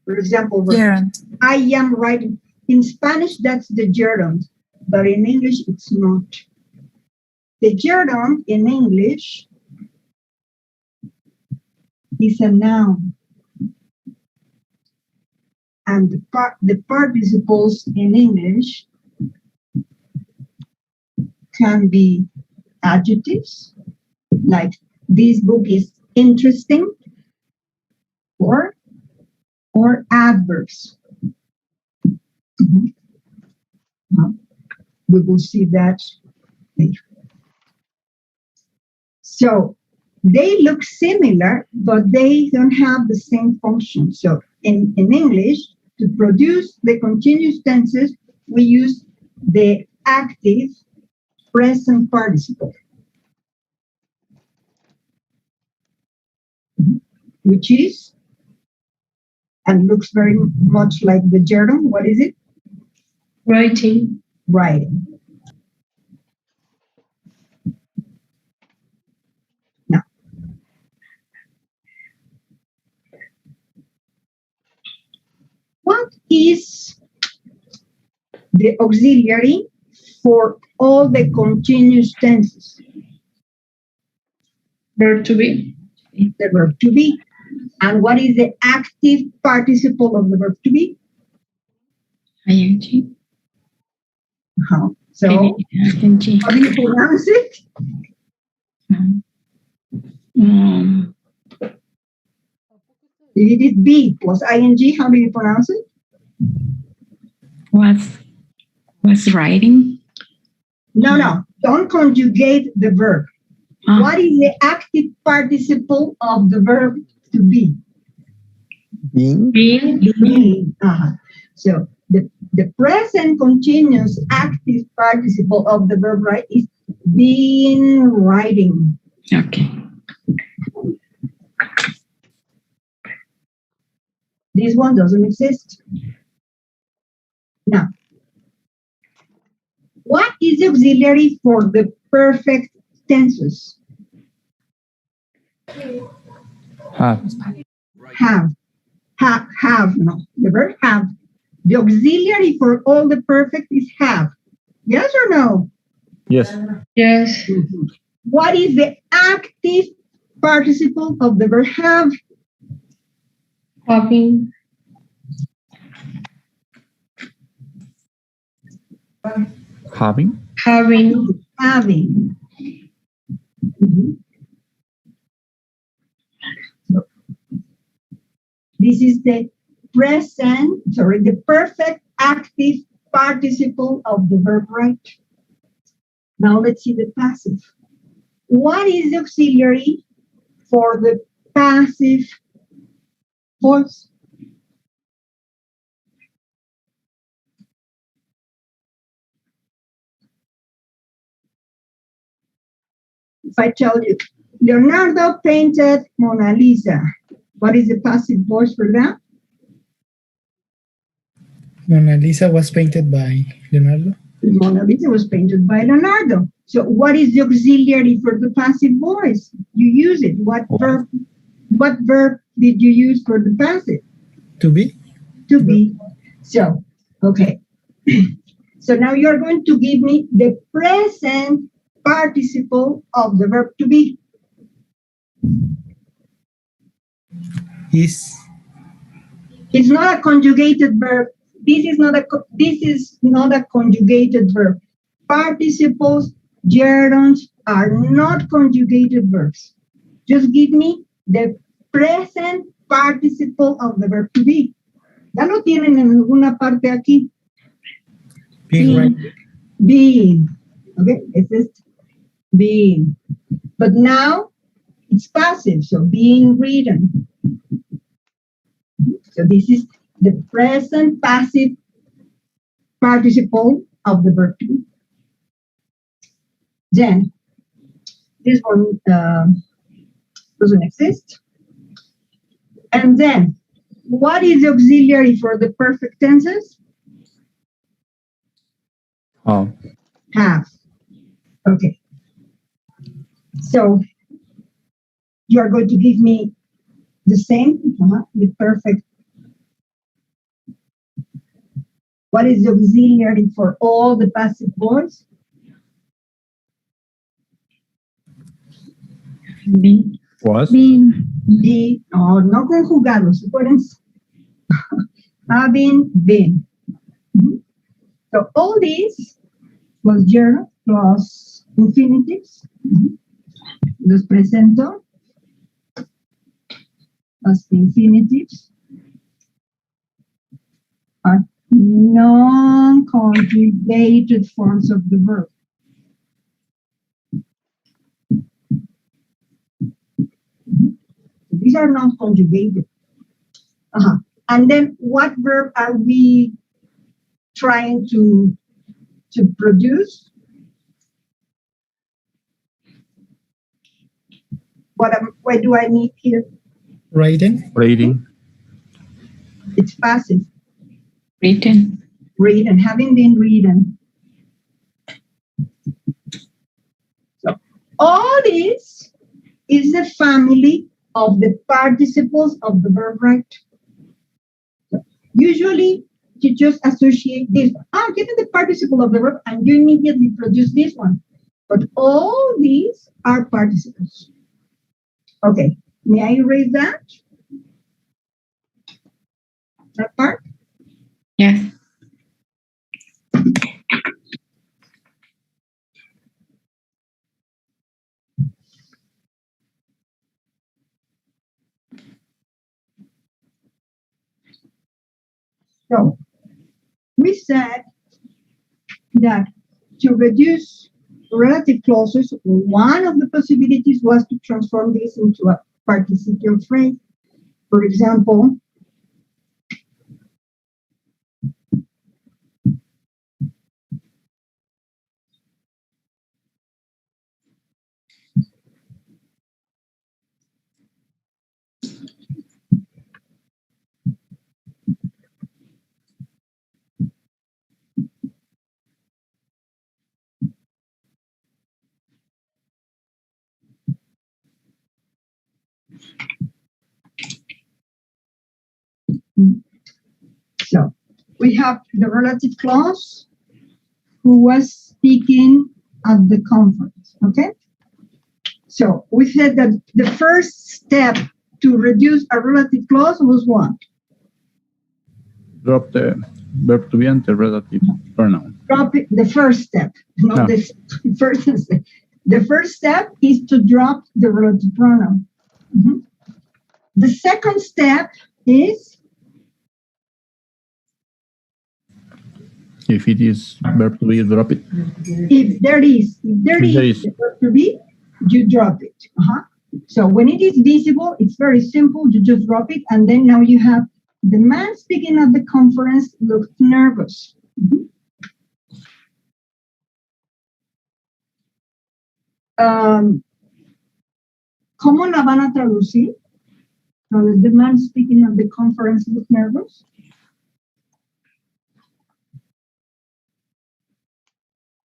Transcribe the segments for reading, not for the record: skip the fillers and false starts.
For example, Gerund. I am writing. In Spanish, that's the gerund, but in English, it's not. The gerund in English is a noun. And the participles in English can be adjectives, like this book is interesting, or adverbs. We will see that later. So they look similar, but they don't have the same function. So in English, to produce the continuous tenses, we use the active present participle, which is, and looks very much like the gerund. What is it? Writing. Writing. Now, what is the auxiliary for all the continuous tenses? Verb to be. The verb to be. And what is the active participle of the verb to be? ing. So, ing. how do you pronounce it? If it is be plus ing, how do you pronounce it? Was writing. No. Don't conjugate the verb. What is the active participle of the verb to be? Being. Being. So the present continuous active participle of the verb right is been writing. Okay. This one doesn't exist. Now, what is the auxiliary for the perfect tenses? Have. Have, no. The verb have. The auxiliary for all the perfect is have. Yes or no? Yes. Yes. Mm-hmm. What is the active participle of the verb have? Having. Having. Having. Having. Mm-hmm. So, this is the the perfect active participle of the verb right. Now let's see the passive. What is the auxiliary for the passive voice? If I tell you, Leonardo painted Mona Lisa, what is the passive voice for that? Mona Lisa was painted by Leonardo. Mona Lisa was painted by Leonardo. So what is the auxiliary for the passive voice? You use it. What verb did you use for the passive? To be. To be. So, okay. So now you're going to give me the present participle of the verb to be. Is. It's not a conjugated verb. This is not a conjugated verb. Participles, gerunds are not conjugated verbs. Just give me the present participle of the verb to be. Ya lo tienen en alguna parte aquí. Being. Being. Okay, it's just being. But now it's passive, so being written. So this is the present passive participle of the verb to be. Then, this one doesn't exist. And then, what is the auxiliary for the perfect tenses? Have. Okay. So, you are going to give me the same, the perfect What is the auxiliary for all the passive voice? Been. Was. Been. The, no conjugados, acuérdense. Having been. Mhm. So all these plus gerund plus infinitives. Mhm. Los presento as infinitives are non-conjugated forms of the verb. These are non-conjugated. And then what verb are we trying to produce? What do I need here? Writing. Reading. It's passive. Written. Written, having been written. So all this is the family of the participles of the verb right. So usually you just associate this. I'm getting the participle of the verb and you immediately produce this one. But all these are participles. Okay, may I erase that? That part? Yes. So we said that to reduce relative clauses, one of the possibilities was to transform this into a participial phrase. For example, so we have the relative clause who was speaking at the conference, okay? So we said that the first step to reduce a relative clause was what? Drop the verb to be and the relative pronoun. Drop it, the first step, not No. the first step. The first step is to drop the relative pronoun. Mhm. The second step is If it is verb to be, drop it. if there is There is. the verb to be, you drop it. So when it is visible, it's very simple. You just drop it, and then now you have the man speaking at the conference looked nervous. Mhm. ¿Cómo la van a traducir? So the man speaking at the conference looked nervous.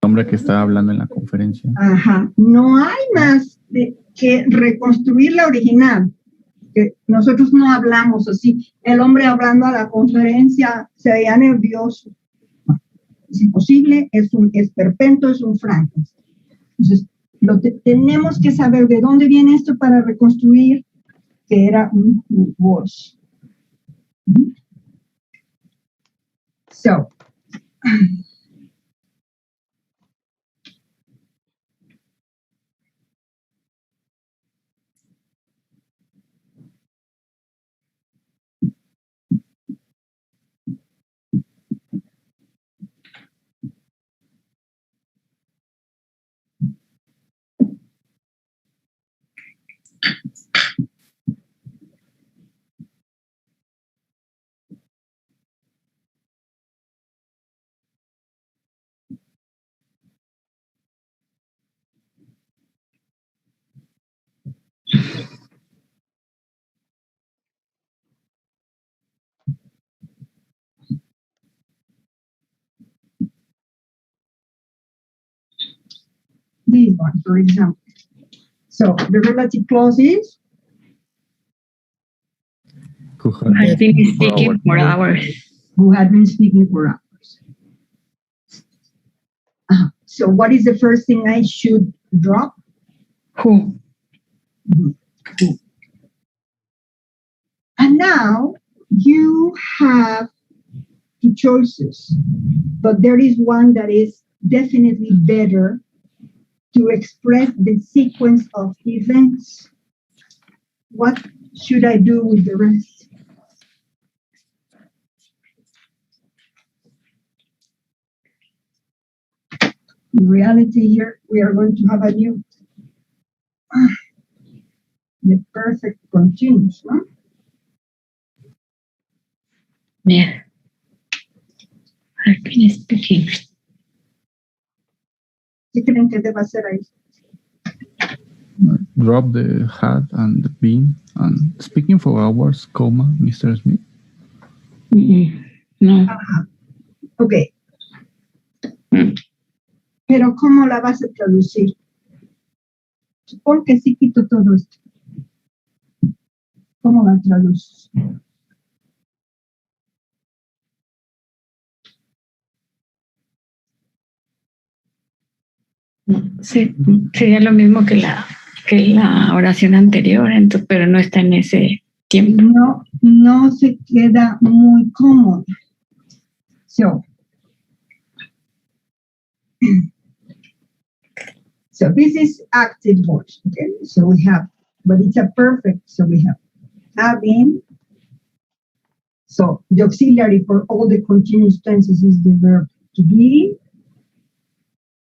El hombre que estaba hablando en la conferencia. Ajá. No hay más que reconstruir la original. Que nosotros no hablamos así. El hombre hablando a la conferencia se veía nervioso. Es imposible, es un esperpento, es un Frankenstein. Entonces, tenemos que saber de dónde viene esto para reconstruir que era un was. So, this one, for example. So, the relative clause is Who I had think speaking for hours. who had been speaking for hours. So what is the first thing I should drop? Who? And now you have two choices, but there is one that is definitely better to express the sequence of events. What should I do with the rest? In reality here, we are going to have a new, the perfect continuous, no? Yeah. I've been speaking. ¿Qué creen que deba hacer ahí? Drop the had and the been and speaking for hours, comma, Mr. Smith. No. Ok. Mm. Pero ¿cómo la vas a traducir? Supón que sí quito todo esto. ¿Cómo la traduces? Sí, sería lo mismo que la oración anterior, entonces, pero no está en ese tiempo. No se queda muy cómodo. So this is active voice, okay? So we have, but it's a perfect, so we have having. So the auxiliary for all the continuous tenses is the verb to be.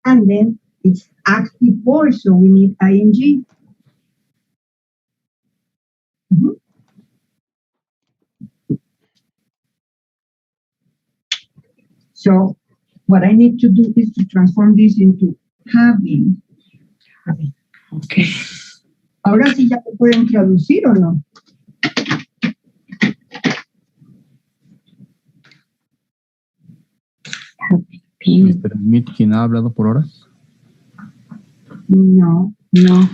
And then it's active voice, so we need ing. Mhm. So what I need to do is to transform this into having. Okay. Ahora sí ya lo pueden traducir o no. Been. Mr. Smith, ¿quién ha hablado por horas? No. No.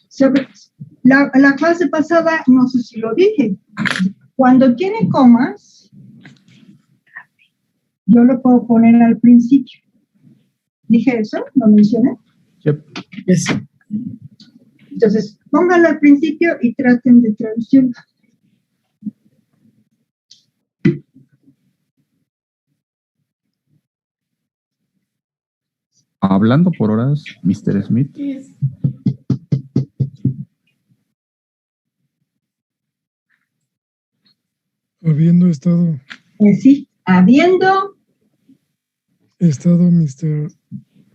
Sobre la clase pasada, no sé si lo dije. Cuando tiene comas, yo lo puedo poner al principio. ¿Dije eso? ¿Lo mencioné? Yep. Yes. Entonces, pónganlo al principio y traten de traducirlo. Hablando por horas, Mr. Smith. Habiendo estado Sí, habiendo Mr.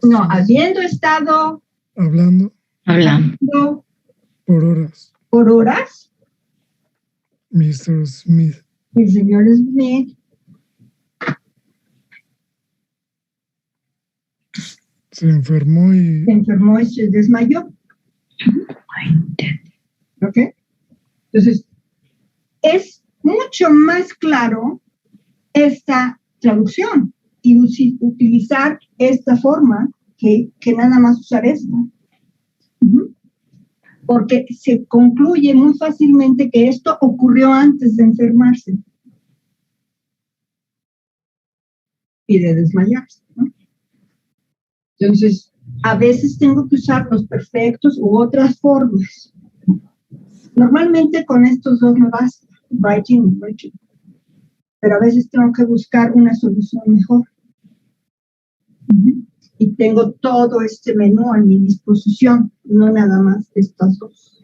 No, habiendo estado hablando Hablando. por horas, por horas, Mr. Smith el señor Smith se enfermó y se enfermó y se desmayó. ¿Ok? Entonces, es mucho más claro esta traducción y utilizar esta forma que nada más usar esta. Ujú. Porque se concluye muy fácilmente que esto ocurrió antes de enfermarse y de desmayarse, ¿no? Entonces, a veces tengo que usar los perfectos u otras formas. Normalmente con estos dos me basta, writing y writing. Pero a veces tengo que buscar una solución mejor. Ujú. Y tengo todo este menú a mi disposición, no nada más estas dos.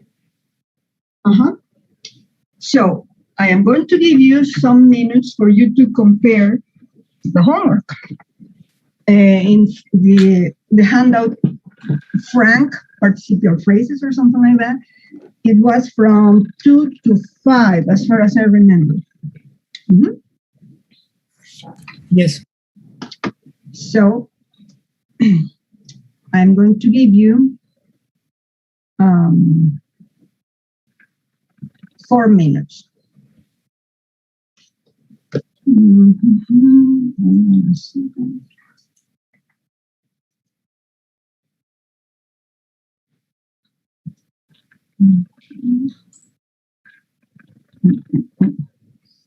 So, I am going to give you some minutes for you to compare the homework. In the handout, Frank, participial phrases or something like that, it was from 2 to 5, as far as I remember. Mhm. Yes. So, I'm going to give you 4 minutes.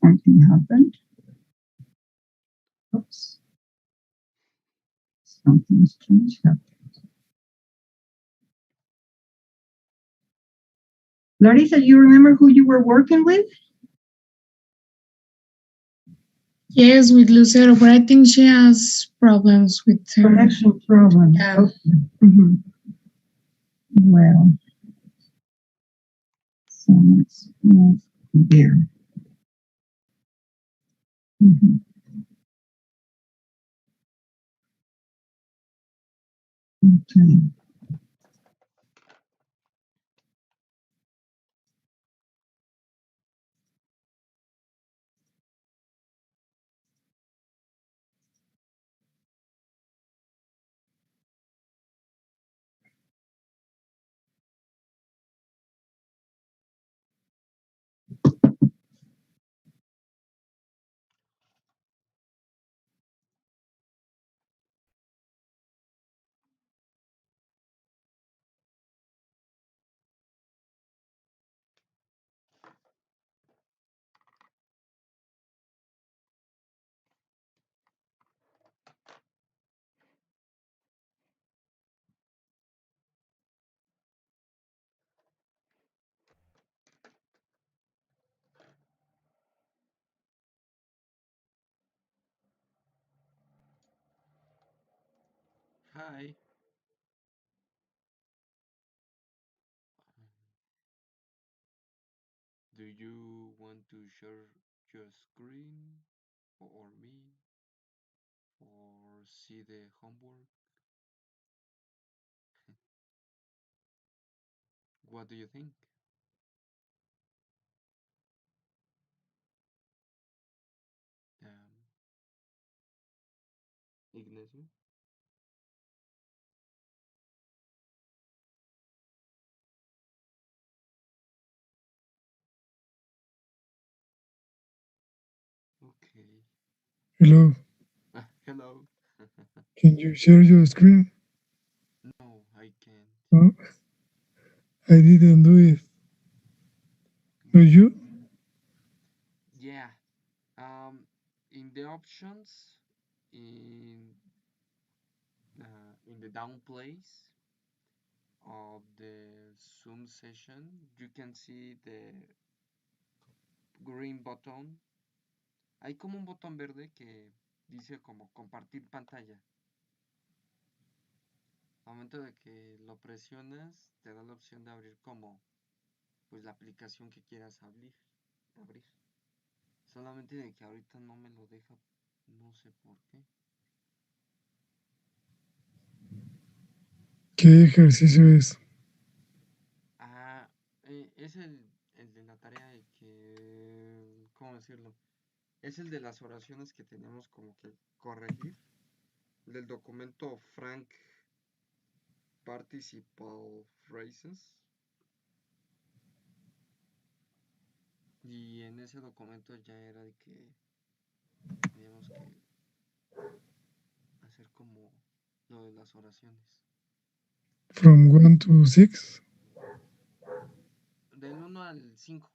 Something happened. Oops. Something strange happened. Larissa, you remember who you were working with? Yes, with Lucero, but I think she has problems with her. Connection problem. Yeah. Okay. Mhm. Well, so let's move there. Mhm. Okay. Hi. Do you want to share your screen or me or see the homework? What do you think? Um, Ignacio? Okay. Hello. Hello. Can you share your screen? No, I can't. No, I didn't do it. Do you? Yeah. In the options, in in the down place of the Zoom session, you can see the green button. Hay como un botón verde que dice como compartir pantalla. Al momento de que lo presionas, te da la opción de abrir como pues la aplicación que quieras abrir. Solamente de que ahorita no me lo deja, no sé por qué. ¿Qué ejercicio es? Ah, es el de la tarea de que, ¿cómo decirlo? Es el de las oraciones que tenemos como que corregir. Del documento Frank Participle Phrases. Y en ese documento ya era de que teníamos que hacer como lo de las oraciones. From 1 to 6? Del 1 al 5.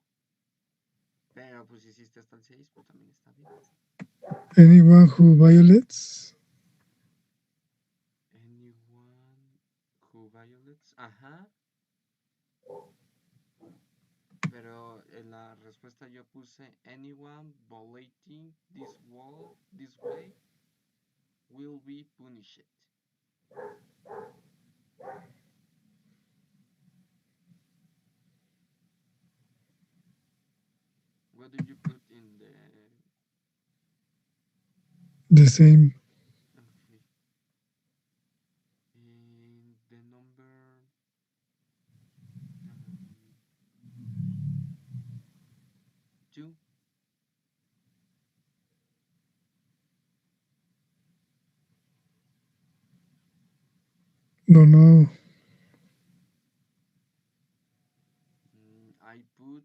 Pero pues si hiciste hasta el 6, pues también está bien. Anyone who violates? Anyone who violates. Ajá. Pero en la respuesta yo puse anyone violating this way will be punished. What did you put in the... The same. Okay. In the number... two. Don't know. I put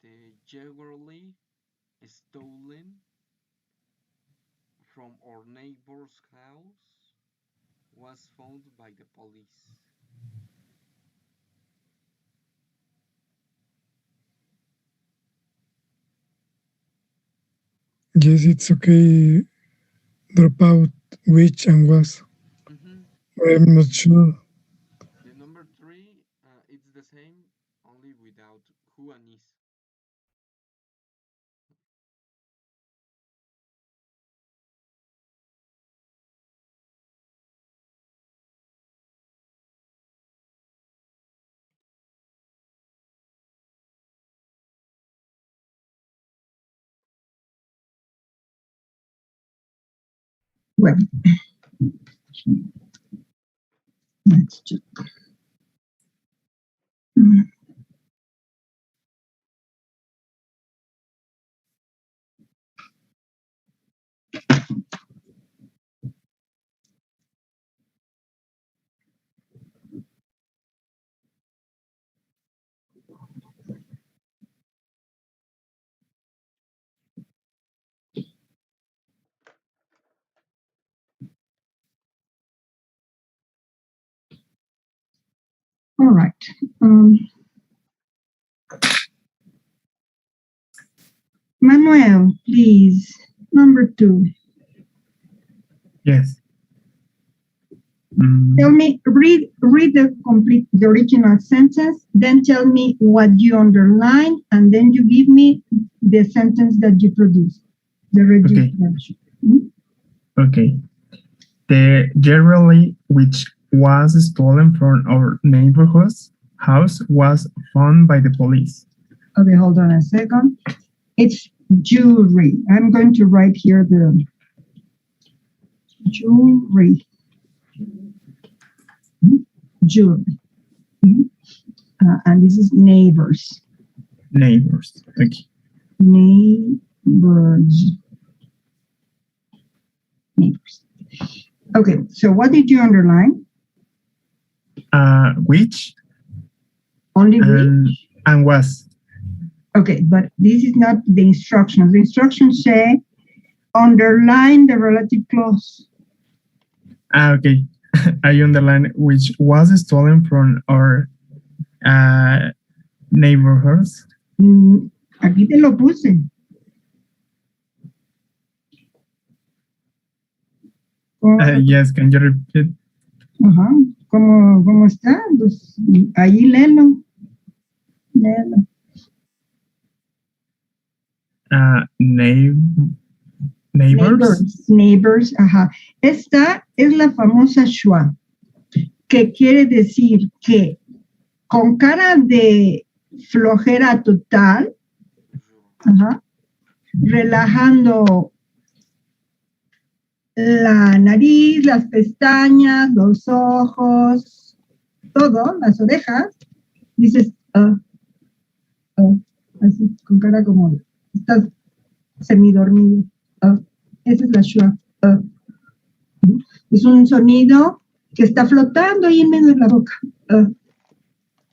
the jewelry stolen from our neighbor's house was found by the police. Yes, it's okay. Drop out which and was. I'm not sure. The number 3, it's the same, only without who and is. Well, let's check. Mm. All right. Manuel, please. Number 2. Yes. Tell me, read the original sentence, then tell me what you underline, and then you give me the sentence that you produced, the registration. Okay. The jewelry which was stolen from our neighborhood's house was found by the police. Okay, hold on a second. It's jewelry. I'm going to write here the jewelry. Jewelry. And this is neighbors. Neighbors. Okay. Neighbors. Neighbors. Okay, so what did you underline? Which Only and, which? and was. Okay, but this is not the instructions. The instructions say underline the relative clause. Okay. I underline which was stolen from our neighborhoods. Aquí te lo puse. Yes, can you repeat? Ajá. ¿Cómo está? Pues ahí léelo. Léelo. Neighbors. Neighbors, ajá. Esta es la famosa schwa, que quiere decir que con cara de flojera total, ajá, relajando la nariz, las pestañas, los ojos, todo, las orejas, dices, así, con cara como, estás semidormido. Esa es la schwa. Es un sonido que está flotando ahí en medio de la boca.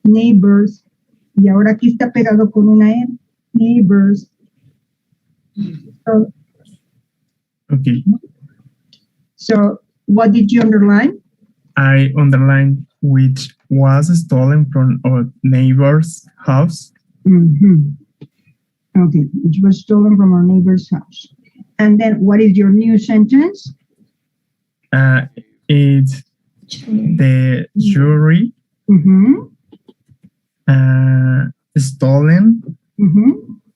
Neighbors. Y ahora aquí está pegado con una R. Neighbors. Okay. So, what did you underline? I underlined which was stolen from our neighbor's house. Okay, which was stolen from our neighbor's house. And then what is your new sentence? It's the jewelry stolen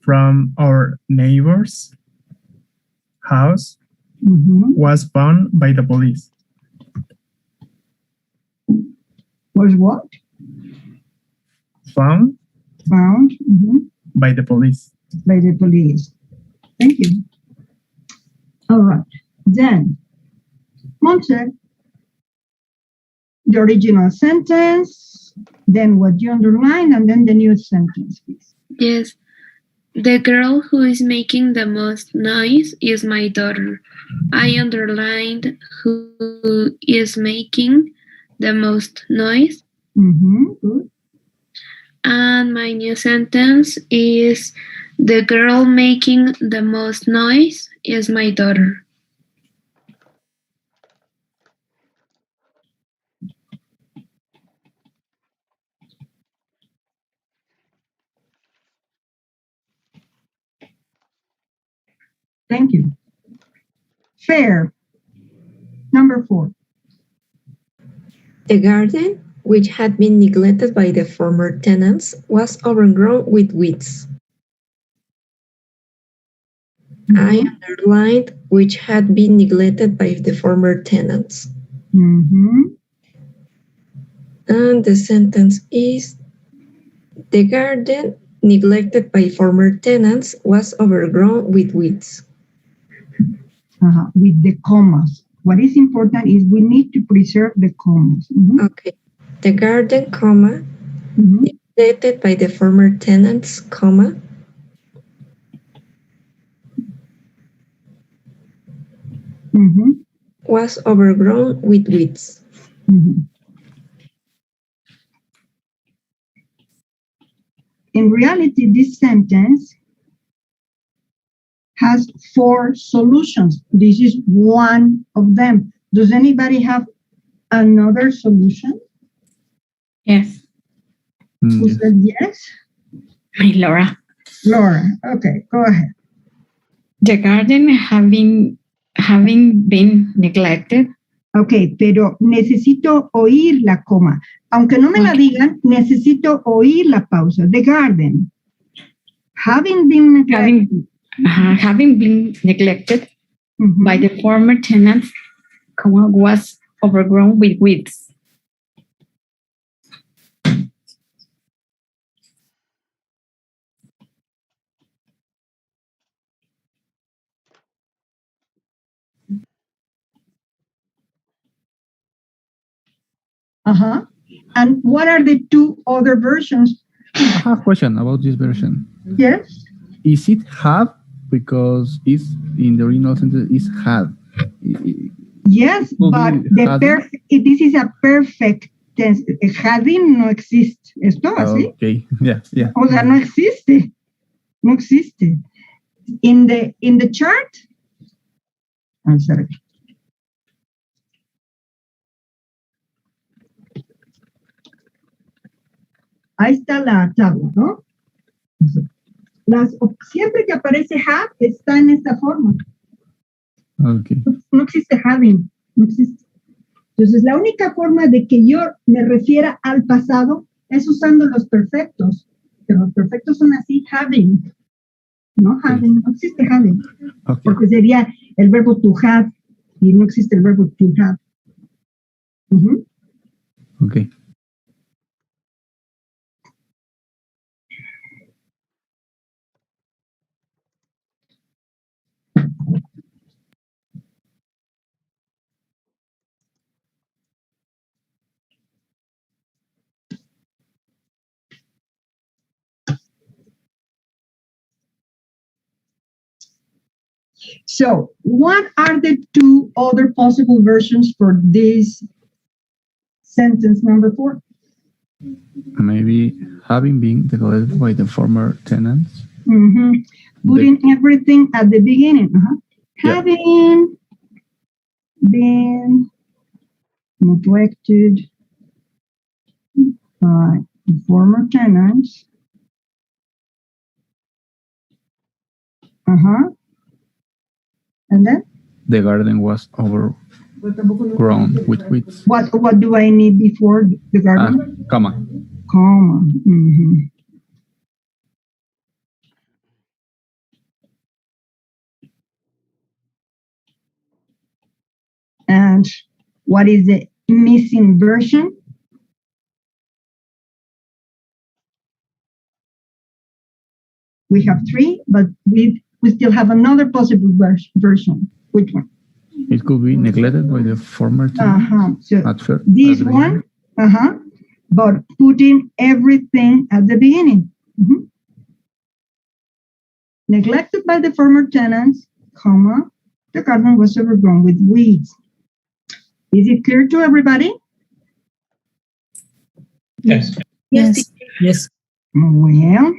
from our neighbor's house was found by the police. Was what? Found by the police. By the police. Thank you. All right. Then, Montse, the original sentence, then what you underline, and then the new sentence, please. Yes. The girl who is making the most noise is my daughter. I underlined who is making the most noise. Good. And my new sentence is the girl making the most noise is my daughter. Thank you. Fair. Number 4. The garden, which had been neglected by the former tenants, was overgrown with weeds. I underlined which had been neglected by the former tenants. Mhm. And the sentence is, the garden neglected by former tenants was overgrown with weeds. With the commas. What is important is we need to preserve the commas. Mhm. Okay. The garden, comma, Mhm. neglected by the former tenants, comma, Mhm. was overgrown with weeds. Mhm. In reality, this sentence has 4 solutions. This is one of them. Does anybody have another solution? Yes. Who Yes. said yes? My Laura. Laura. Okay, go ahead. The garden having been neglected. Ok, pero necesito oír la coma. Aunque no me la digan, necesito oír la pausa. The garden. Having been neglected. Having been neglected Mhm. by the former tenants, comma, was overgrown with weeds. And what are the 2 other versions? I have a question about this version. Yes? Is it have? Because it's in the original sentence is had. Yes, Will but be the having? this is a perfect tense. Having no existe. ¿Esto así? Okay. Yeah. Yeah. O sea, no existe. No existe. In the chart, I'm sorry. Ahí está la tabla, ¿no? Siempre que aparece have está en esta forma. Okay. No existe having, no existe. Entonces, la única forma de que yo me refiera al pasado es usando los perfectos. Que los perfectos son así, having. No having, no existe having. Okay. Porque sería el verbo to have y no existe el verbo to have. Ujú. Okay. So, what are the 2 other possible versions for this sentence number 4? Maybe having been neglected by the former tenants. Mhm. Putting everything at the beginning. Yeah. Having been neglected by the former tenants. And then? The garden was overgrown with weeds. What do I need before the garden? Comma. Comma. Mhm. And what is the missing version? We have 3, but we still have another possible version. Which one? It could be neglected by the former tenants. So At first, this at the one, but putting everything at the beginning. Mhm. Neglected by the former tenants, comma, the garden was overgrown with weeds. Is it clear to everybody? Yes. Yes. Yes. Well,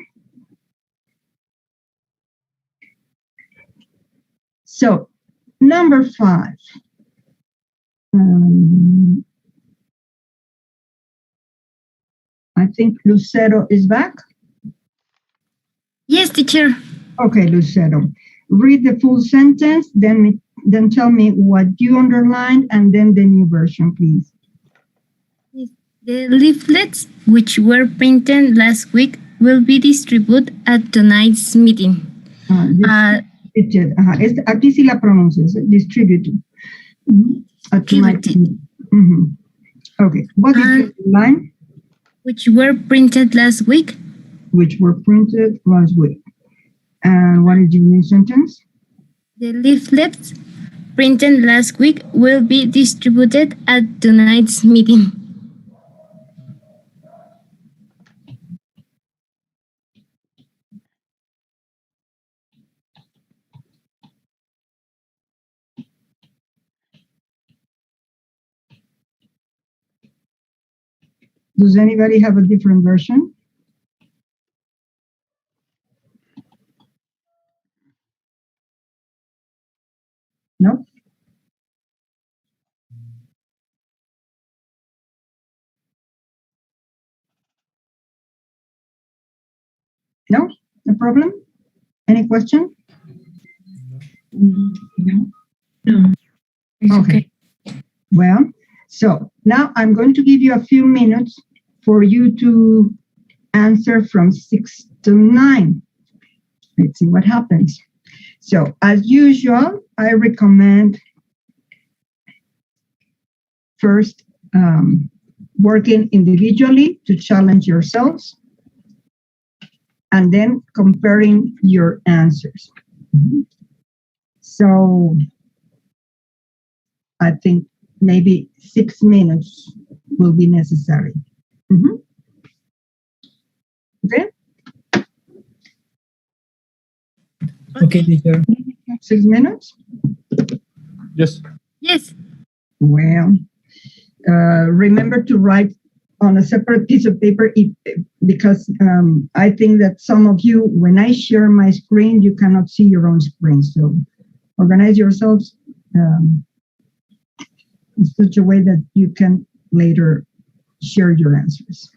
so number 5. I think Lucero is back. Yes, teacher. Okay, Lucero. Read the full sentence, then tell me what you underlined, and then the new version, please. The leaflets which were printed last week will be distributed at tonight's meeting. Distributed. Aquí sí la pronuncias, distributed. At tonight's Distributed. meeting. Okay, what is the line? Which were printed last week. Which were printed last week. And what is your new sentence? The leaflets printed last week will be distributed at tonight's meeting. Does anybody have a different version? No? No? No problem? Any question? No. No. It's okay. Well, so now I'm going to give you a few minutes for you to answer from 6 to 9. Let's see what happens. So as usual, I recommend first working individually to challenge yourselves and then comparing your answers. So I think maybe 6 minutes will be necessary. Okay? Okay, teacher. 6 minutes? Yes. Yes. Well, remember to write on a separate piece of paper because I think that some of you, when I share my screen, you cannot see your own screen. So organize yourselves in such a way that you can later share your answers.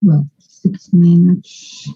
Well, 6 minutes.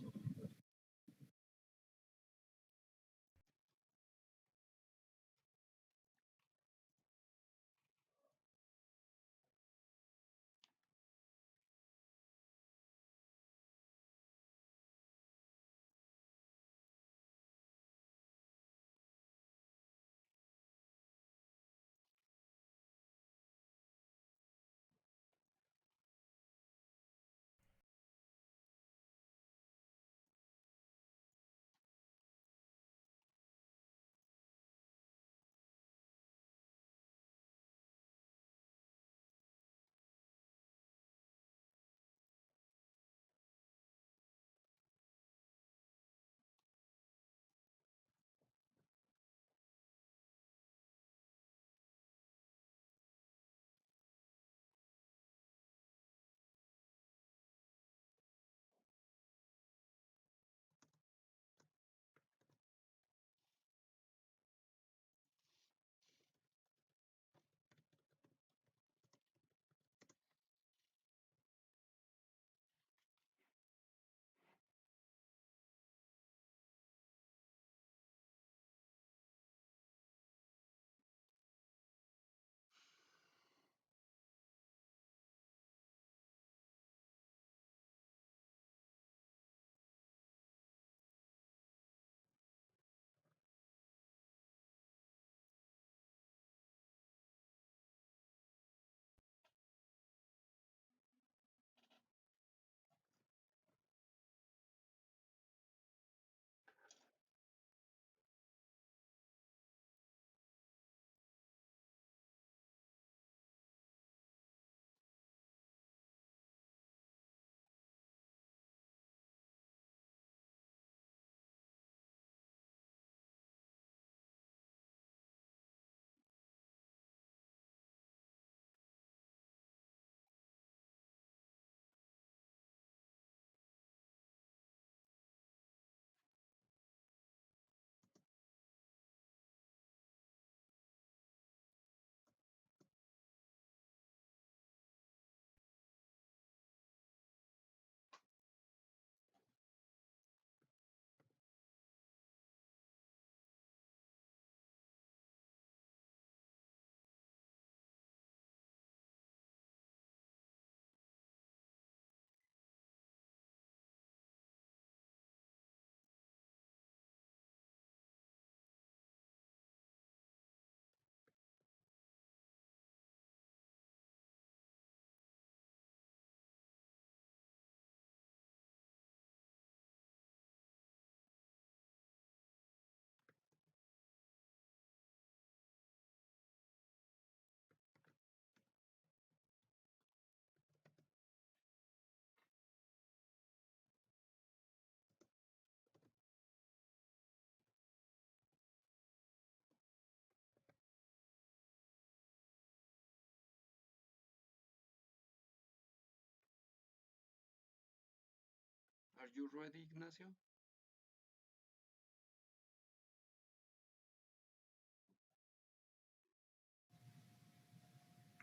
you ready, Ignacio?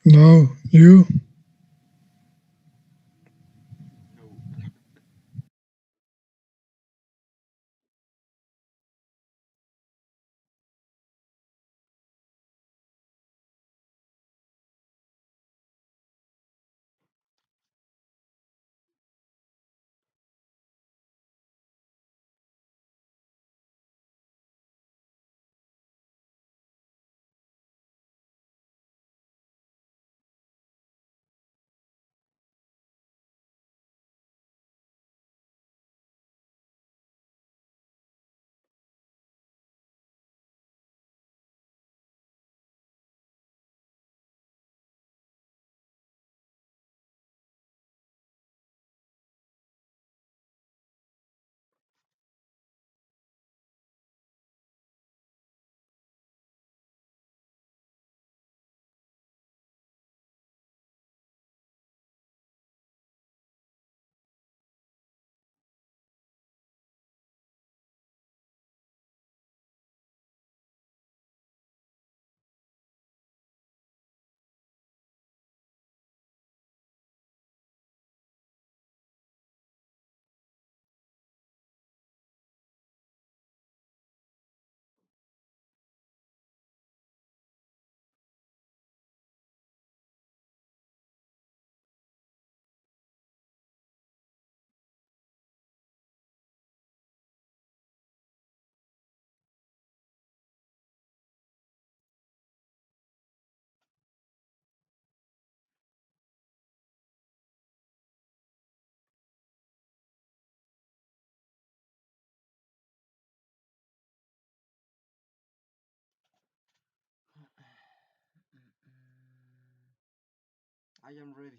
No, you. No. I am ready.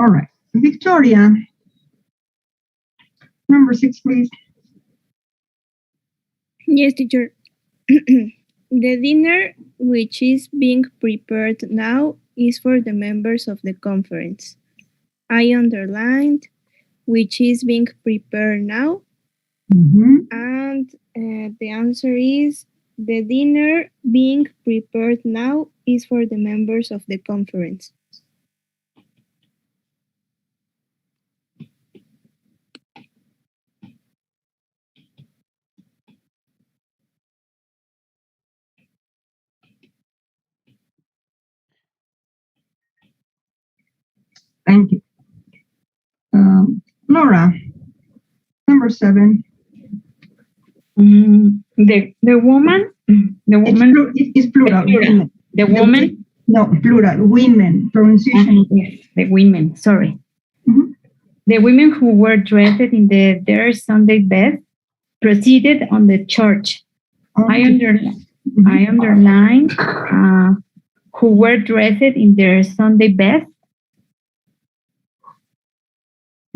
All right. Victoria, number 6, please. Yes, teacher. The dinner, which is being prepared now, is for the members of the conference. I underlined which is being prepared now. And the answer is the dinner being prepared now is for the members of the conference. Thank you. Nora, number 7. The woman. It's plural. The woman No, plural, women, pronunciation. Yes, the women, sorry. Mhm. The women who were dressed in their Sunday best proceeded on the church. I underline who were dressed in their Sunday best.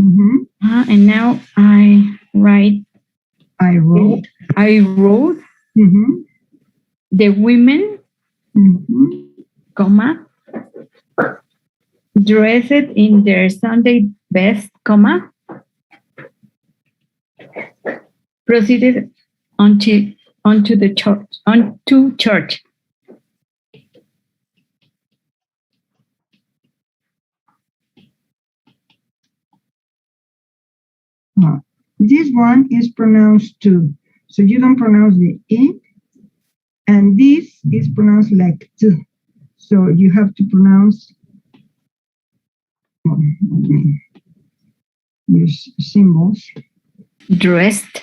Mhm. And now I write. I wrote. Mhm. The women, Mhm. comma, dressed in their Sunday best, comma, proceeded onto church. This one is pronounced too. So you don't pronounce the E, and this is pronounced like T. So you have to pronounce, use symbols. Dressed.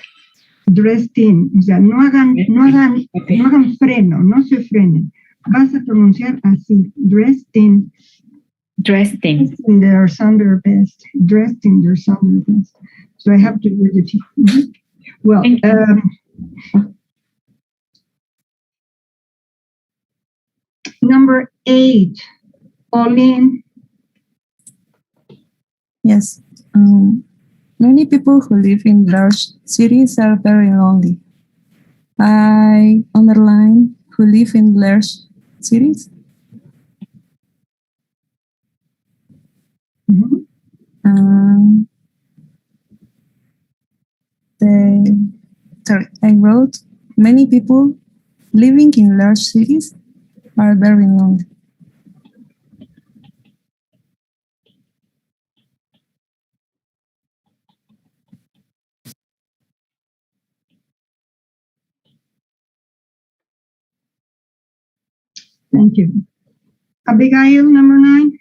Dressed in. O sea, no hagan freno, no se frenen. Vas a pronunciar así, dressed in. Dressed in. In their Sunday best. Dressed in their Sunday best. So I have to use the T. Mm-hmm. Well, number 8, Pauline. Yes. Many people who live in large cities are very lonely. I underline who live in large cities. Mm-hmm. I wrote many people living in large cities are very lonely. Thank you. Abigail, number 9.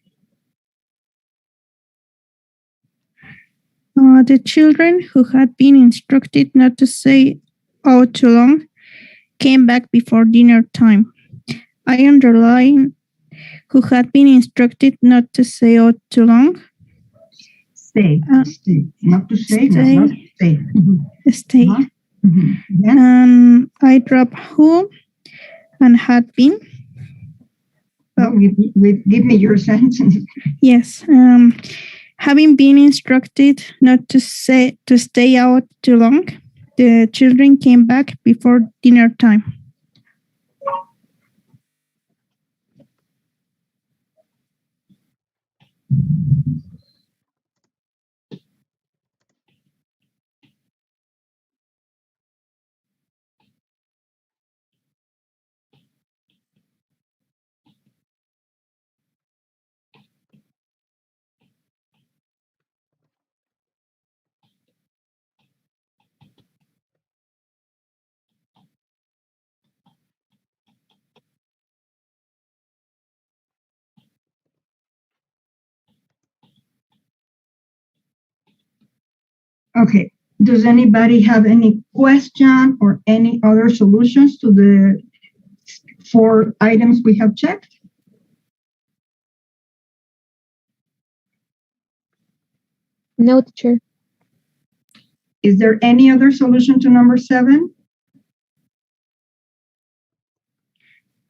The children who had been instructed not to stay out too long came back before dinner time. I underline who had been instructed not to stay out too long. Stay. Not to stay. Stay. No, not stay. Mm-hmm. Stay. Uh-huh. Mm-hmm. Yeah. And I drop who and had been. Well, give me your sentence. Yes. Having been instructed not to stay out too long, the children came back before dinner time. Okay. Does anybody have any question or any other solutions to the 4 items we have checked? No, teacher. Is there any other solution to number 7?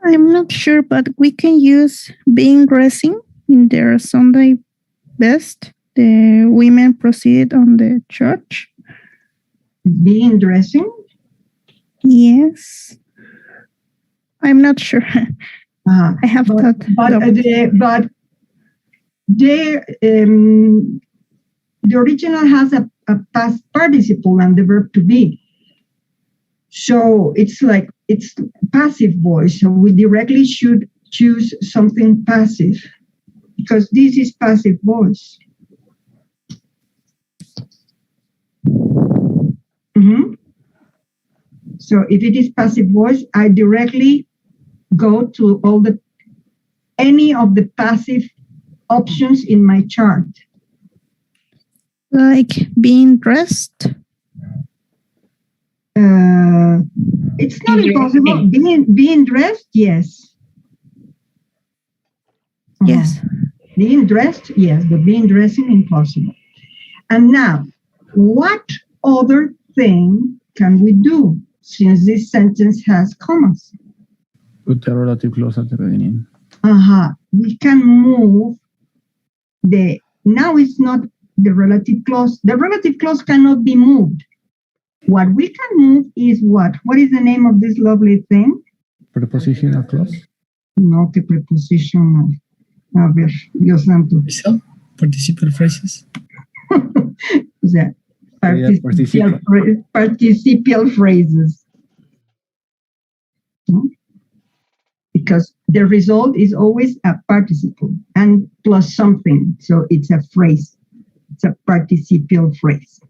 I'm not sure, but we can use being dressing in their Sunday best. The women proceeded on the church. Being dressing? Yes. I'm not sure. I have thought. But the original has a past participle and the verb to be. So it's like it's passive voice. So we directly should choose something passive because this is passive voice. Mm-hmm. So if it is passive voice, I directly go to any of the passive options in my chart. Like being dressed? It's not impossible. Being dressed, yes. Yes. Being dressed, yes, but being dressing, impossible. And now, what other thing can we do since this sentence has commas? Put a relative clause at the beginning. We can move now it's not the relative clause. The relative clause cannot be moved. What we can move is what? What is the name of this lovely thing? Prepositional clause? No, que preposition. A ver, Dios santo. So, participle phrases. O sea, participial phrases. No? Because the result is always a participle and plus something. So it's a phrase. It's a participial phrase.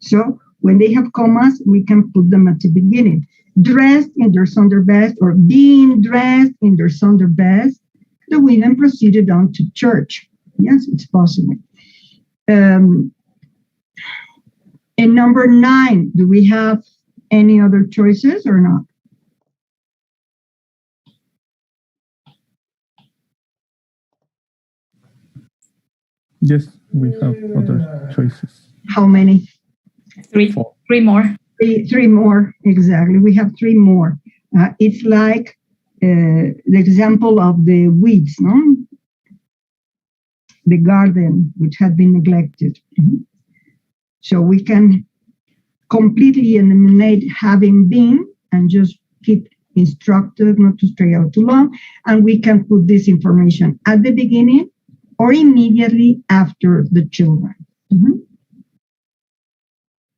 So when they have commas, we can put them at the beginning. Dressed in their Sunday best or being dressed in their Sunday best, the women proceeded on to church. Yes, it's possible. And number 9, do we have any other choices or not? Yes, we have other choices. How many? 3 more. Three more, exactly. We have 3 more. It's like the example of the weeds, no? The garden, which had been neglected. So we can completely eliminate having been and just keep instructed not to stray out too long. And we can put this information at the beginning or immediately after the children.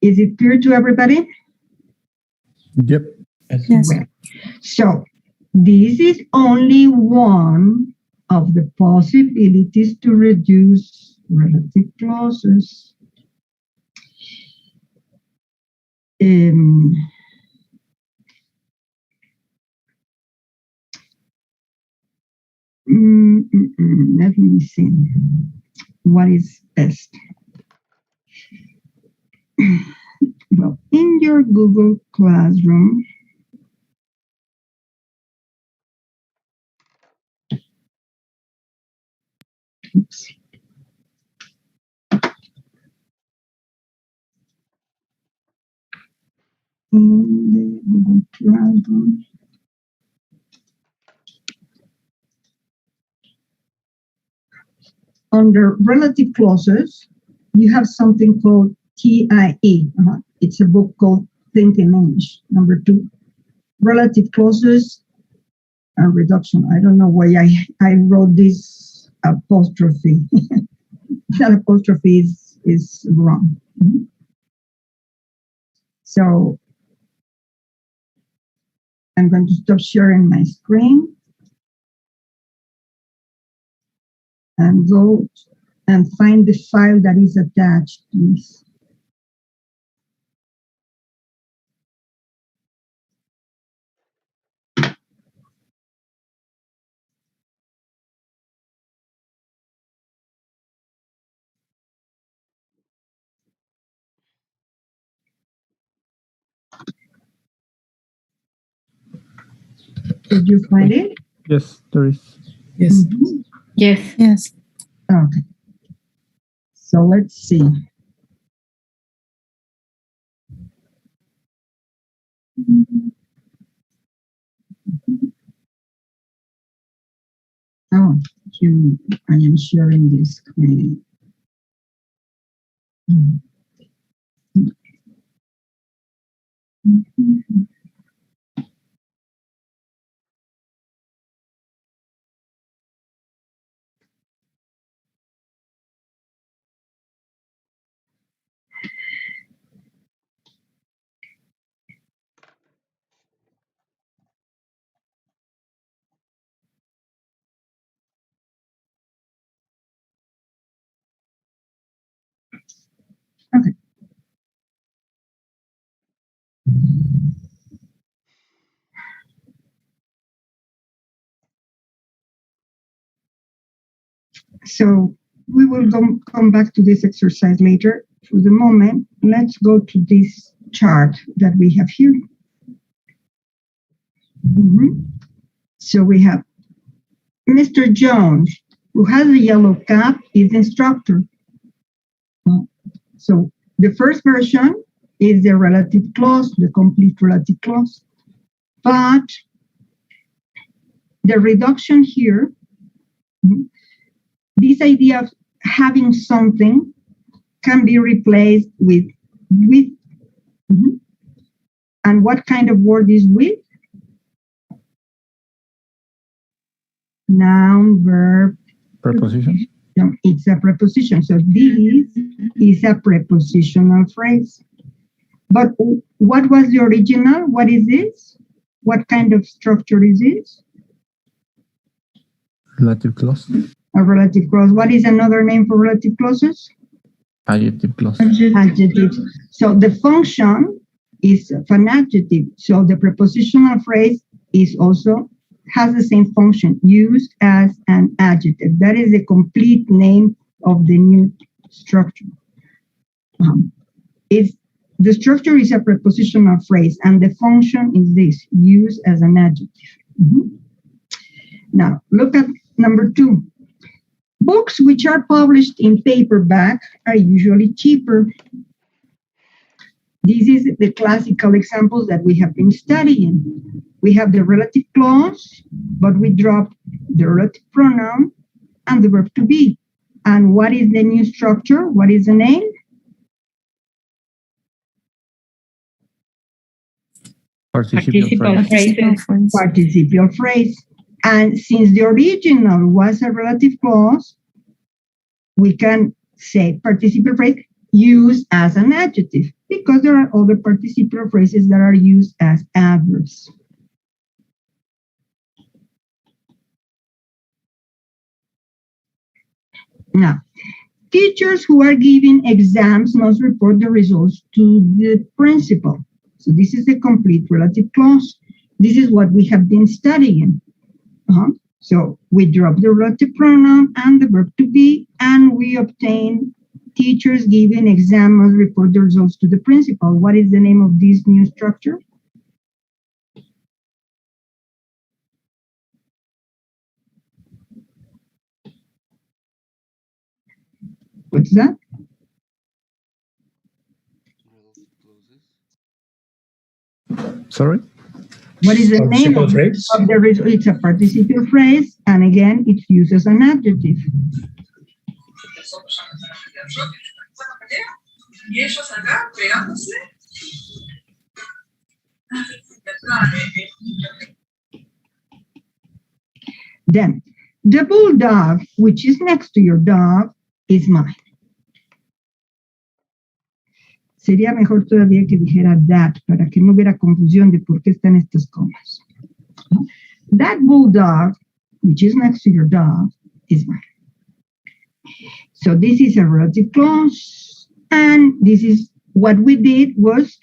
Is it clear to everybody? Yep. Yes. Well, so this is only one of the possibilities to reduce relative clauses. Let me see what is best. Well, in your Google Classroom, oops. In the Google Classroom, under relative clauses, you have something called TIE. It's a book called Think in English, number 2. Relative clauses and reduction. I don't know why I wrote this apostrophe. That apostrophe is wrong. So I'm going to stop sharing my screen and go and find the file that is attached, please. Did you find it? Yes, there is. Yes. Yes. Yes. Okay. So let's see. Oh, I am sharing this screen. Okay. So we will come back to this exercise later. For the moment, let's go to this chart that we have here. So we have Mr. Jones who has the yellow cap is the instructor. So the first version is the relative clause, the complete relative clause. But the reduction here, this idea of having something can be replaced with. And what kind of word is with? Noun, verb. Preposition. No, it's a preposition. So this is a prepositional phrase. But what was the original? What is this? What kind of structure is this? Relative clause. A relative clause. What is another name for relative clauses? Adjective clause. Adjective. So the function is an adjective. So the prepositional phrase is also has the same function, used as an adjective. That is the complete name of the new structure. The structure is a prepositional phrase, and the function is this, used as an adjective. Now, look at number 2. Books which are published in paperback are usually cheaper. This is the classical examples that we have been studying. We have the relative clause, but we drop the relative pronoun and the verb to be. And what is the new structure? What is the name? Participial phrase. Participial phrase. And since the original was a relative clause, we can say participial phrase used as an adjective, because there are other participial phrases that are used as adverbs. Now, teachers who are giving exams must report the results to the principal. So this is the complete relative clause. This is what we have been studying. So we drop the relative pronoun and the verb to be, and we obtain teachers giving exam must report the results to the principal. What is the name of this new structure? What's that? Sorry? What is the name of the result? It's a participial phrase, and again, it's used as an adjective. Then, the bulldog, which is next to your dog, is mine. Sería mejor todavía que dijera that, para que no hubiera confusión de por qué están estas comas. That bulldog, which is next to your dog, is mine. So this is a relative clause, and this is what we did was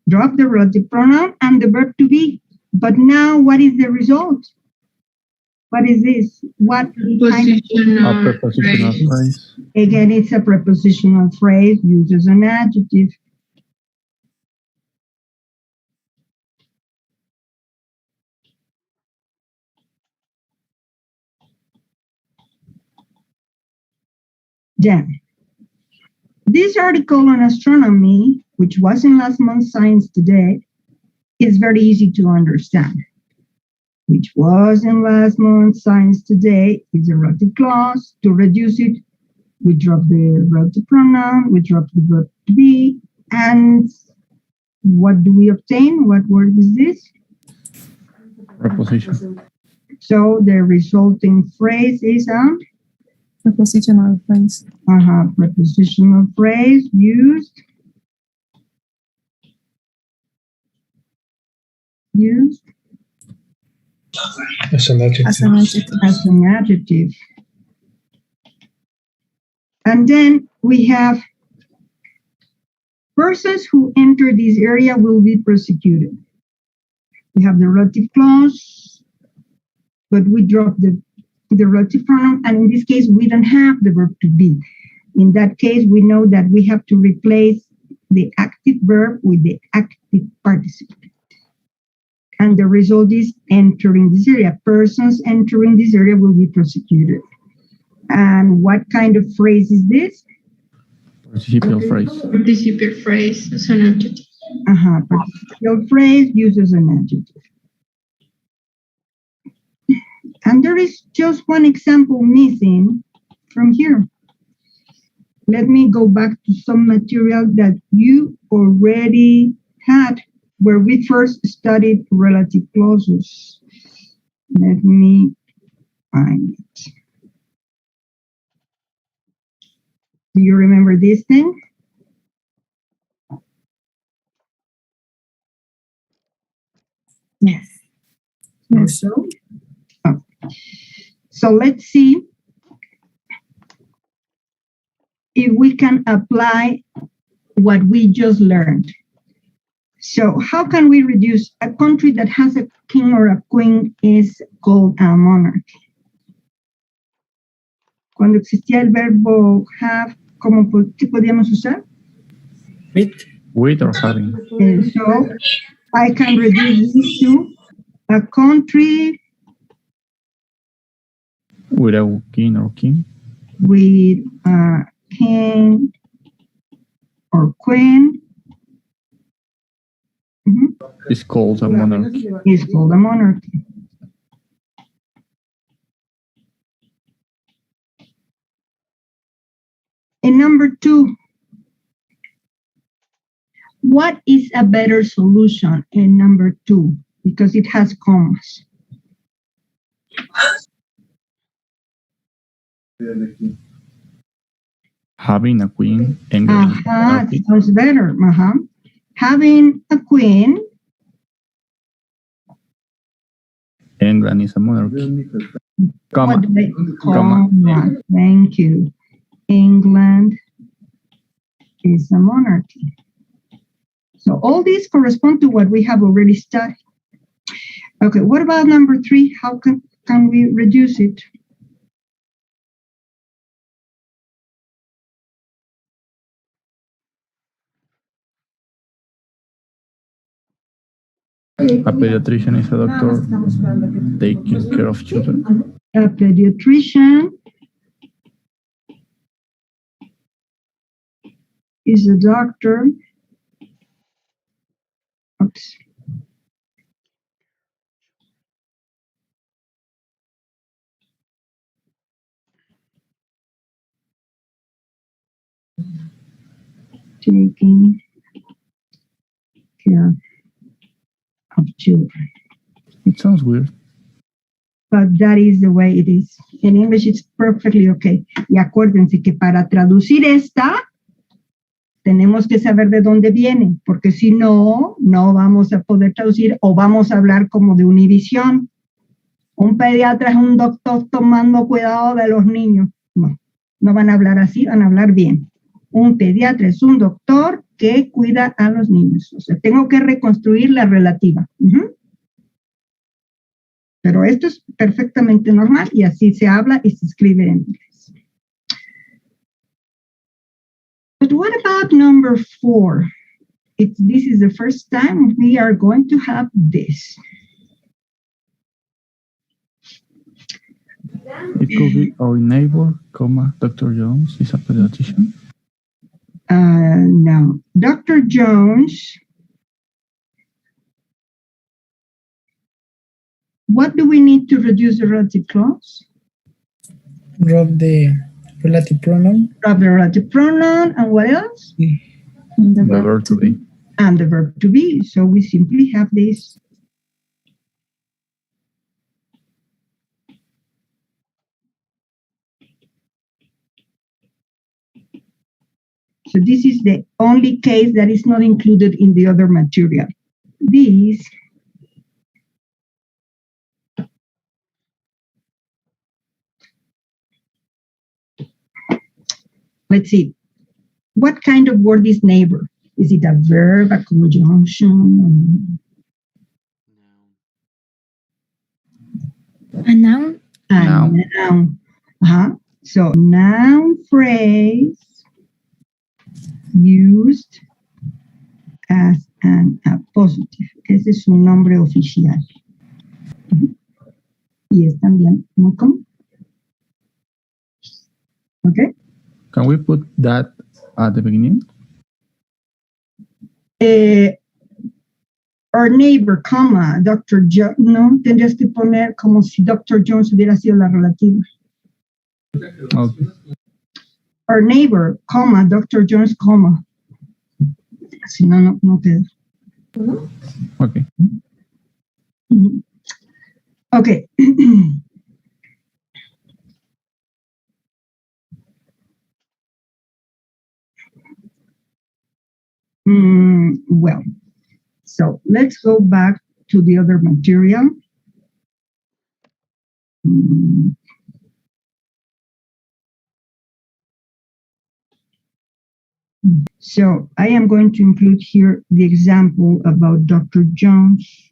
drop the relative pronoun and the verb to be. But now what is the result? What is this? What Prepositional phrase. Again, it's a prepositional phrase used as an adjective. Then, this article on astronomy, which was in last month's Science Today, is very easy to understand. Which was in last month's Science Today is a relative clause. To reduce it, we drop the relative pronoun, we drop the verb to be, and what do we obtain? What word is this? Preposition. So the resulting phrase is a Prepositional phrase. Prepositional phrase used As an adjective. As an adjective. And then we have persons who enter this area will be prosecuted. We have the relative clause, but we drop the relative pronoun, and in this case, we don't have the verb to be. In that case, we know that we have to replace the active verb with the active participle. And the result is entering this area. Persons entering this area will be prosecuted. And what kind of phrase is this? Participial phrase. Participial phrase is an adjective. Participial phrase uses an adjective. And there is just one example missing from here. Let me go back to some material that you already had where we first studied relative clauses. Let me find it. Do you remember this thing? Yes. So, so let's see if we can apply what we just learned. So how can we reduce a country that has a king or a queen is called a monarchy? Cuando existía el verbo have, ¿qué podíamos usar? With or having. So I can reduce this to a country With a king or king. with a king or queen. It's called a monarchy. It's called a monarchy. And number 2, what is a better solution in number 2? Because it has commas. Having a queen. England is a monarchy. Sounds better. Having a queen. England is a monarchy. Comma. Comma. Thank you. England is a monarchy. So all these correspond to what we have already studied. Okay, what about number 3? How can we reduce it? A pediatrician is a doctor taking care of children. A pediatrician is a doctor. Oops. Taking care of children. It sounds weird. But that is the way it is. In English, it's perfectly okay. Y acuérdense que para traducir esta, tenemos que saber de dónde viene, porque si no, no vamos a poder traducir o vamos a hablar como de Univisión. Un pediatra es un doctor tomando cuidado de los niños. No, no van a hablar así, van a hablar bien. Un pediatra es un doctor que cuida a los niños. O sea, tengo que reconstruir la relativa. Pero esto es perfectamente normal y así se habla y se escribe en inglés. But what about number 4? This is the first time we are going to have this. It could be our neighbor, comma, Dr. Jones is a pediatrician. No. Dr. Jones, what do we need to reduce the relative clause? Drop the relative pronoun. Drop the relative pronoun, and what else? The verb to be. And the verb to be. So we simply have this. So this is the only case that is not included in the other material. This let's see. What kind of word is neighbor? Is it a verb, a conjunction? A noun? A noun. So noun phrase used as and appositive. Ese es su nombre oficial. Y es también muy común. Okay. Can we put that at the beginning? Our neighbor, comma, Dr. Jones, no, tendrías que poner como si Dr. Jones hubiera sido la relativa. Okay. Our neighbor, comma, Dr. Jones, comma. Si no, no queda. Okay. Okay. Well, so let's go back to the other material. So I am going to include here the example about Dr. Jones.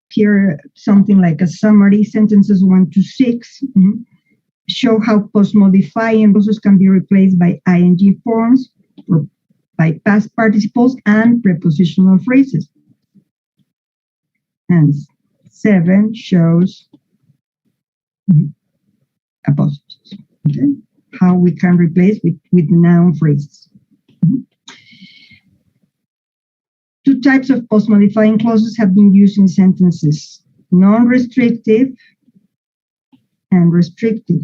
Here, something like a summary, sentences 1 to 6, show how post-modifying clauses can be replaced by ing forms or by past participles and prepositional phrases. And 7 shows apostrophes, okay? How we can replace with noun phrases. Two types of post-modifying clauses have been used in sentences: non-restrictive and restrictive.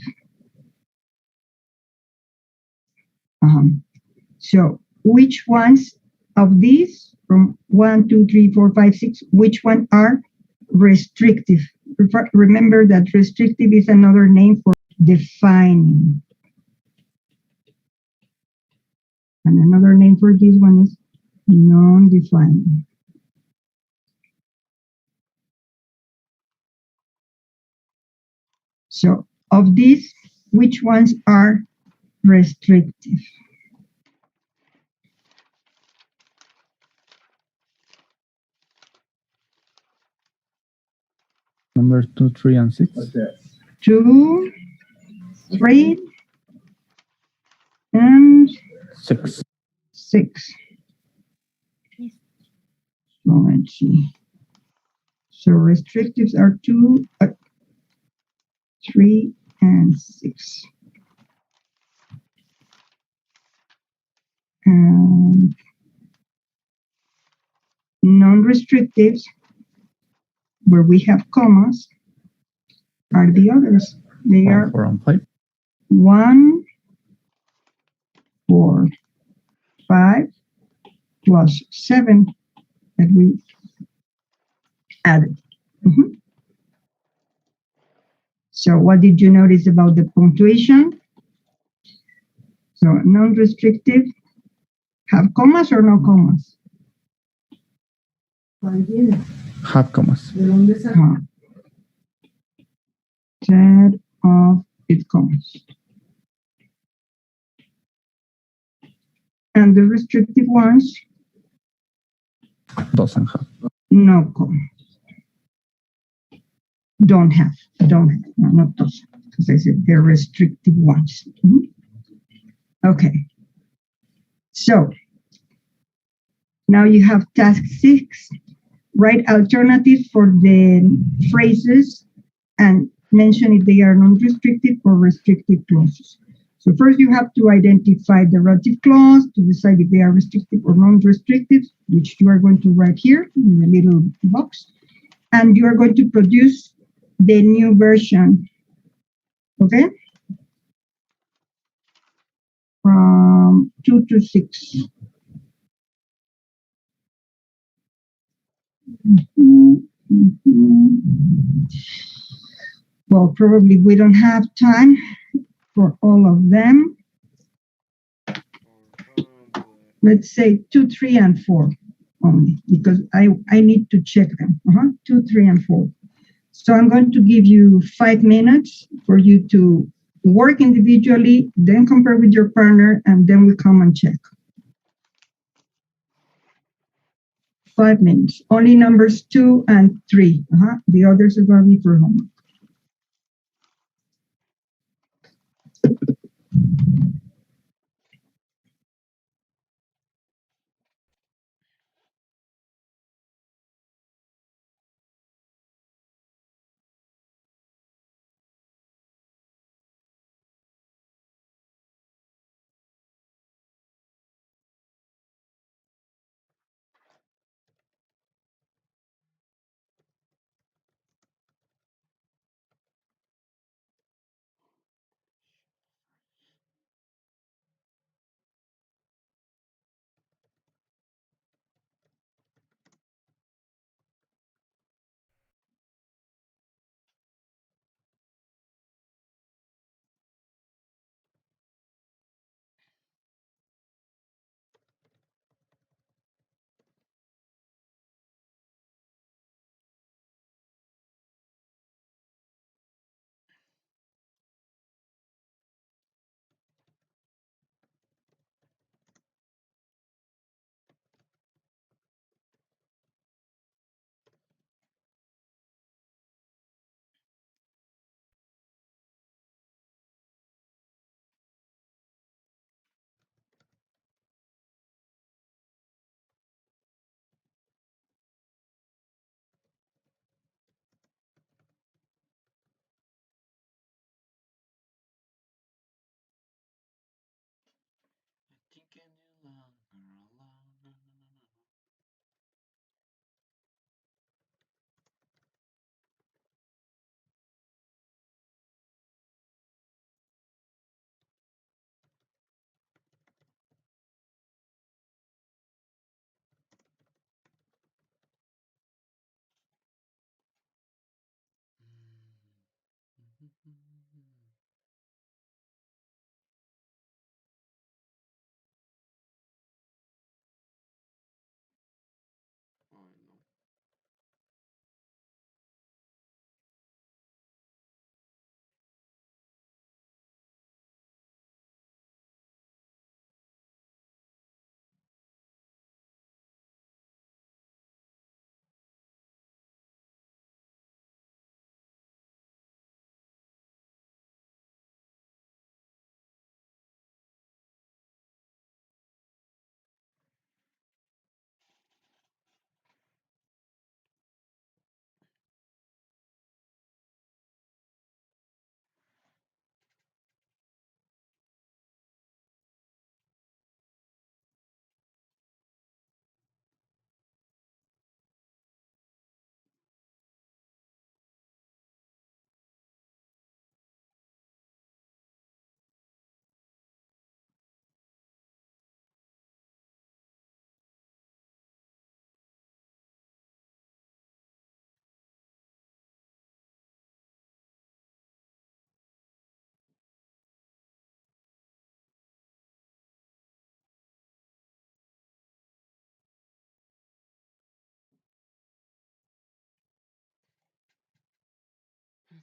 So which ones of these, from 1, 2, 3, 4, 5, 6, which one are restrictive? Remember that restrictive is another name for defining. And another name for this one is non-defining. So of these, which ones are restrictive? Number 2, 3, and 6. 2, 3, and 6. 6. So let's see. So restrictives are 2, 3, and 6. And non-restrictives, where we have commas, are the others. They are 4 and 5. 1, 4, 5, plus 7 that we added. So what did you notice about the punctuation? So non-restrictive have commas or no commas? Have commas. Instead of its commas. And the restrictive ones, Doesn't have. no commas. Don't have, no, not those, because I said they're restrictive ones. Okay. So now you have task 6. Write alternatives for the phrases and mention if they are non-restrictive or restrictive clauses. So first you have to identify the relative clause to decide if they are restrictive or non-restrictive, which you are going to write here in the little box. And you are going to produce the new version, okay? From 2 to 6. Well, probably we don't have time for all of them. Let's say 2, 3, and 4 only, because I need to check them. 2, 3, and 4. So I'm going to give you 5 minutes for you to work individually, then compare with your partner, and then we come and check. 5 minutes. Only numbers 2 and 3. The others are going to be for homework.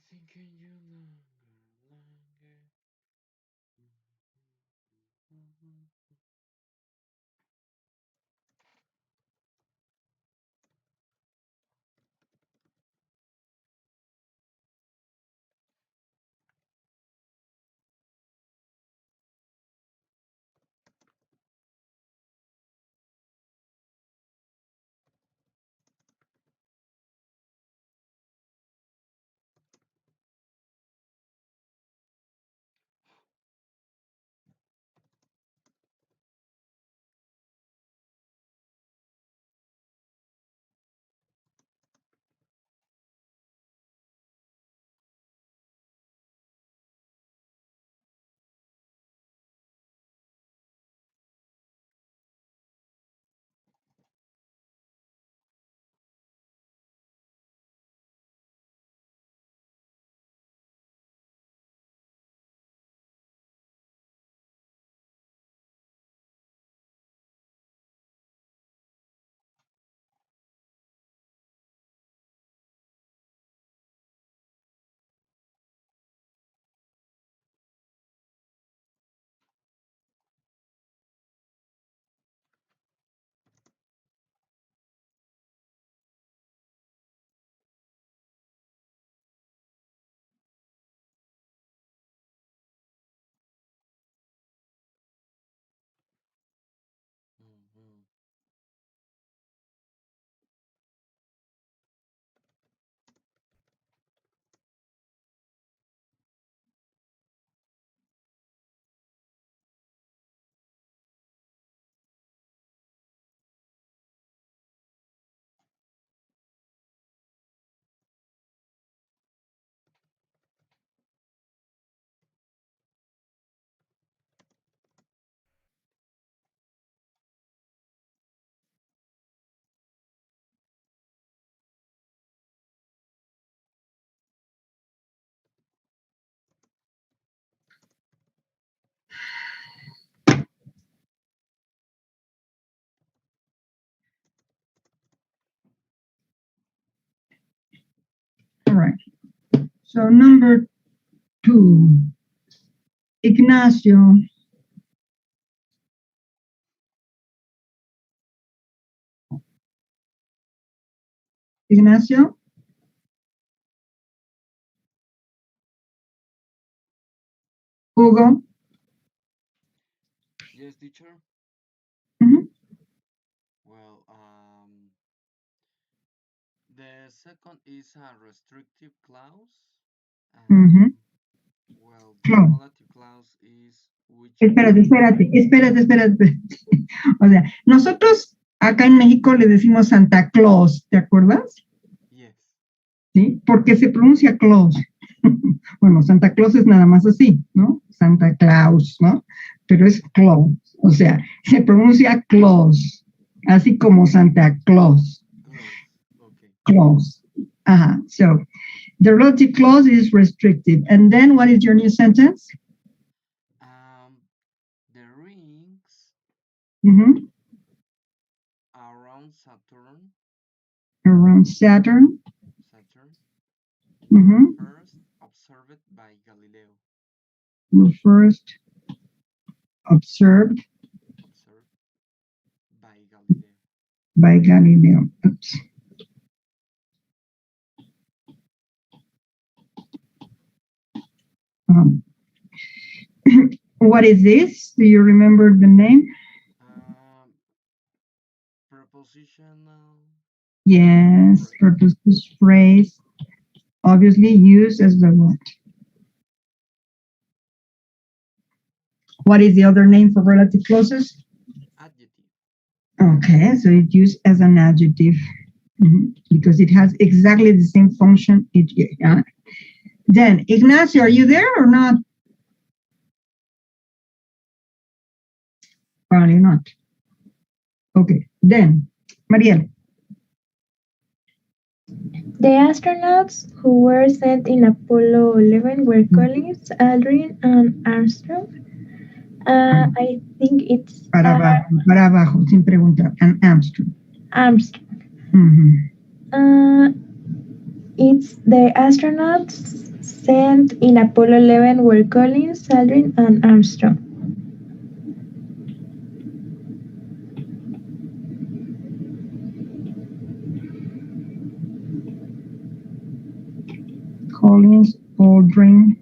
thinking you longer. All right. So number 2, Ignacio. Ignacio? Hugo? Yes, teacher. Mhm. Well, the second is a restrictive clause. Mhm. Well, the Clause. relative clause is which Espérate. O sea, nosotros acá en México le decimos Santa Claus, ¿te acuerdas? Yes. ¿Sí? Porque se pronuncia Claus. Bueno, Santa Claus es nada más así, ¿no? Santa Claus, ¿no? Pero es Claus, o sea, se pronuncia Claus, así como Santa Claus. Claus. So, the relative clause is restrictive. And then what is your new sentence? The rings around Saturn. Around Saturn. First observed by Galileo. Were first observed by Galileo. By Galileo. Oops. What is this? Do you remember the name? Prepositional. Yes, prepositional phrase. Obviously used as the what? What is the other name for relative clauses? Adjective. Okay, so it's used as an adjective because it has exactly the same function. Then, Ignacio, are you there or not? Probably not. Okay, then, Mariel. The astronauts who were sent in Apollo 11 were Collins, Aldrin, and Armstrong. I think it's... Para abajo, sin preguntar. And Armstrong. Armstrong. It's the astronauts sent in Apollo 11 were Collins, Aldrin, and Armstrong. Collins, Aldrin,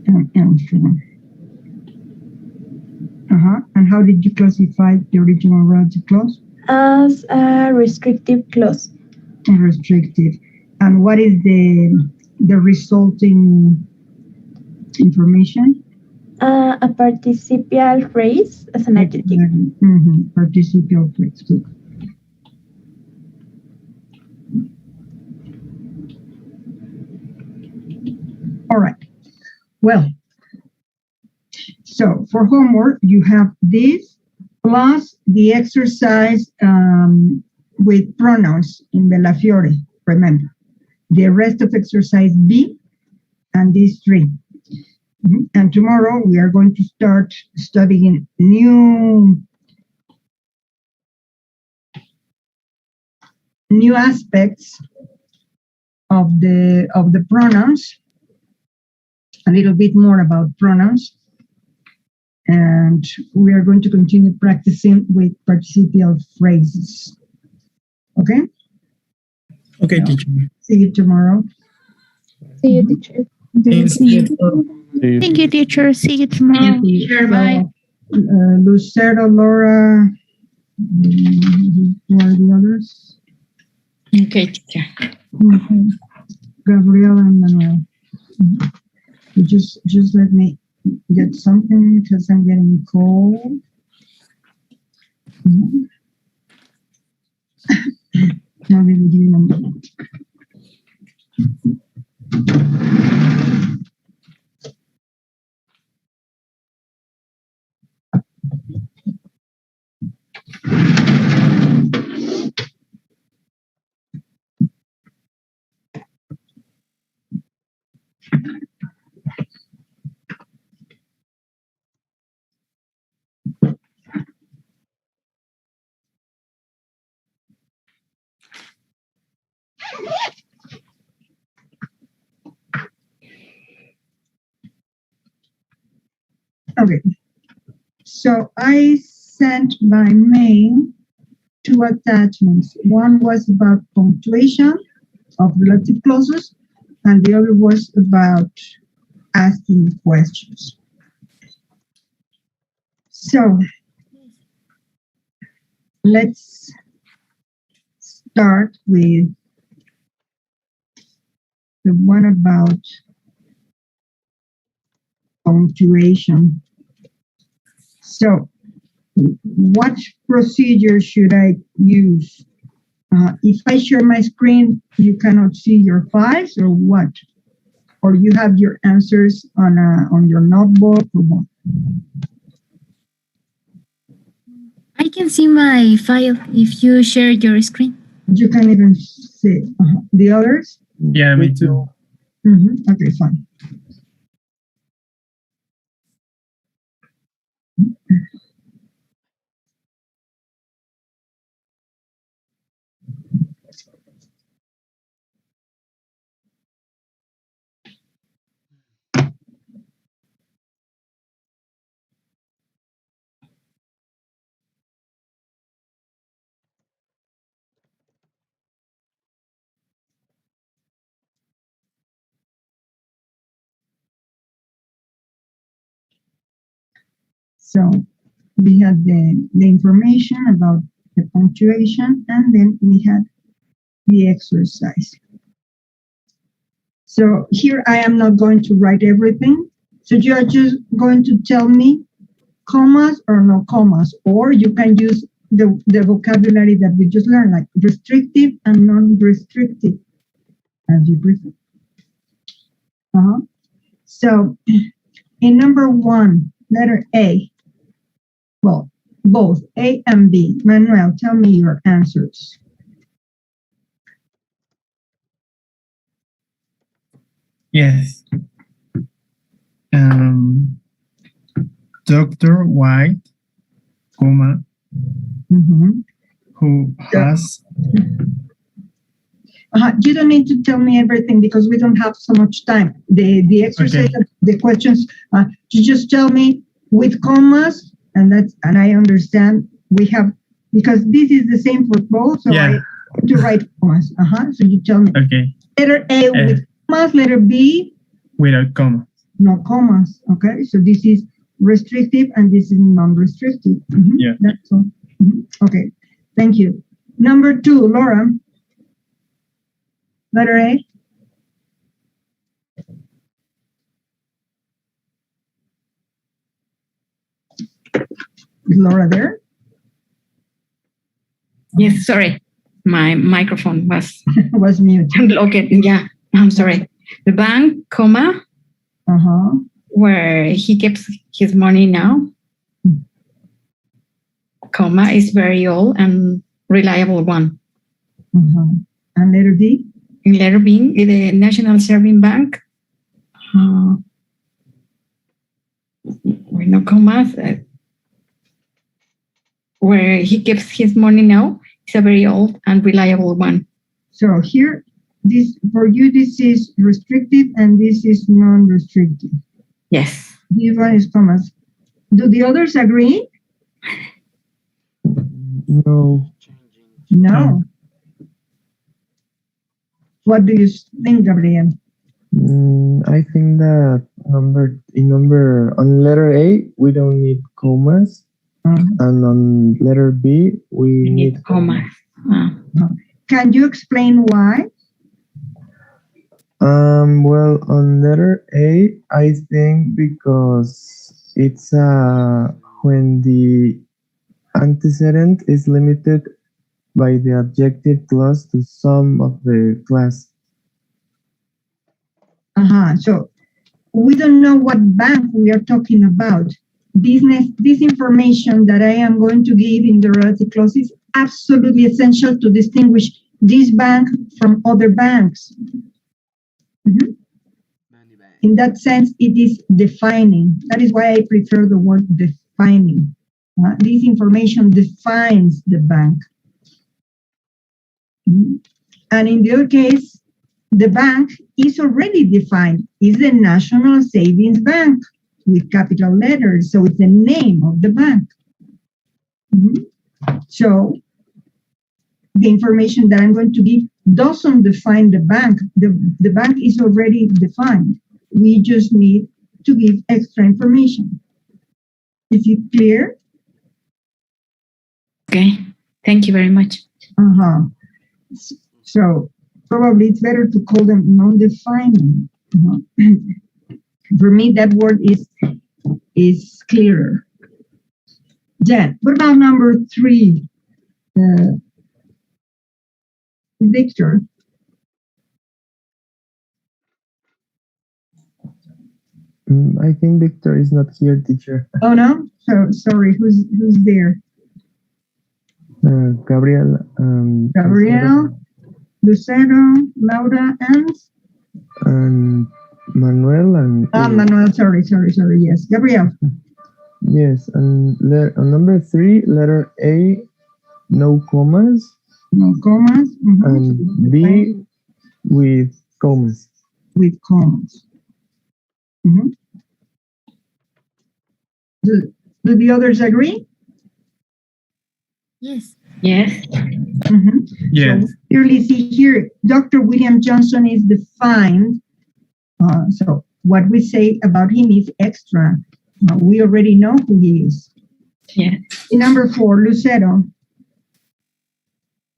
and Armstrong. And how did you classify the original relative clause? As a restrictive clause. Restrictive. And what is the resulting information? A participial phrase as an adjective. Participial phrase. Good. All right. Well, so for homework, you have this plus the exercise with pronouns in Bellafiore, remember. The rest of exercise B and these three. And tomorrow we are going to start studying new aspects of the pronouns, a little bit more about pronouns. And we are going to continue practicing with participial phrases. Okay? Okay, teacher. See you tomorrow. See you, teacher. Thank you, teacher. See you tomorrow. Teacher, bye. Lucero, Laura, who are the others? Okay, teacher. Gabriel and Manuel. You just let me get something because I'm getting cold. I'll be with you in a minute. Okay, so I sent by mail 2 attachments. One was about punctuation of relative clauses, and the other was about asking questions. So let's start with the one about punctuation. So what procedure should I use? If I share my screen, you cannot see your files, or what? Or you have your answers on your notebook, or what? I can see my file if you share your screen. You can even see the others? Yeah, me too. Okay, fine. So we had the information about the punctuation, and then we had the exercise. So here I am not going to write everything. So you are just going to tell me commas or no commas, or you can use the vocabulary that we just learned, like restrictive and non-restrictive, as you prefer. So in number 1, letter A, well, both A and B. Manuel, tell me your answers. Yes. Dr. White, comma, who has You don't need to tell me everything because we don't have so much time. The exercise, Okay. the questions, you just tell me with commas, and I understand we have, because this is the same for both, so I Yeah. have to write commas. So you tell me. Okay. Letter A with commas, letter B, Without comma. no commas. Okay, so this is restrictive and this is non-restrictive. Yeah. That's all. Okay, thank you. Number 2, Laura. Letter A. Is Laura there? Yes, sorry. My microphone was Was mute. okay. Yeah, I'm sorry. The bank, comma, where he keeps his money now, comma, is very old and reliable one. And letter B? In letter B, the National Saving Bank, with no commas, where he keeps his money now, it's a very old and reliable one. So here, this for you, this is restrictive and this is non-restrictive. Yes. This one is commas. Do the others agree? No. No. What do you think, Gabriel? I think that on letter A, we don't need commas. And on letter B, we need commas. Can you explain why? Well, on letter A, I think because it's when the antecedent is limited by the adjective clause to some of the class. So we don't know what bank we are talking about. This information that I am going to give in the relative clause is absolutely essential to distinguish this bank from other banks. In that sense, it is defining. That is why I prefer the word defining. This information defines the bank. And in the other case, the bank is already defined. It's the National Savings Bank with capital letters, so it's the name of the bank. So the information that I'm going to give doesn't define the bank. The bank is already defined. We just need to give extra information. Is it clear? Okay, thank you very much. So probably it's better to call them non-defining. For me, that word is clearer. Then, what about number 3? Victor. I think Victor is not here, teacher. Oh no? So sorry, who's there? Gabriel. Gabriel, Lucero, Laura, and Manuel and Manuel. Sorry. Yes, Gabriel. Yes, and on number 3, letter A, no commas. No commas. And B with commas. With commas. Do the others agree? Yes. Yes. Yes. So clearly see here, Dr. William Johnson is defined. So what we say about him is extra. We already know who he is. Yeah. Number 4, Lucero.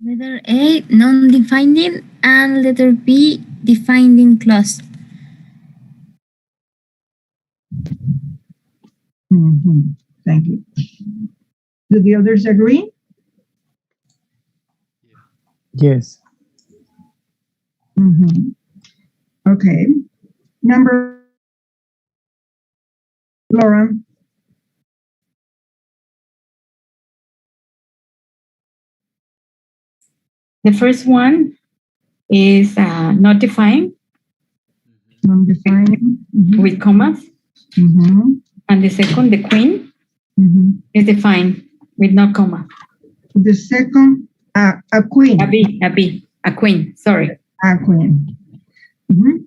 Letter A, non-defining, and letter B, defining clause. Thank you. Do the others agree? Yes. Okay. Number Laura. The first one is not defined. Non-defining. With commas. And the second, the queen, is defined with no comma. The second, a queen. A queen, sorry. A queen. Mhm.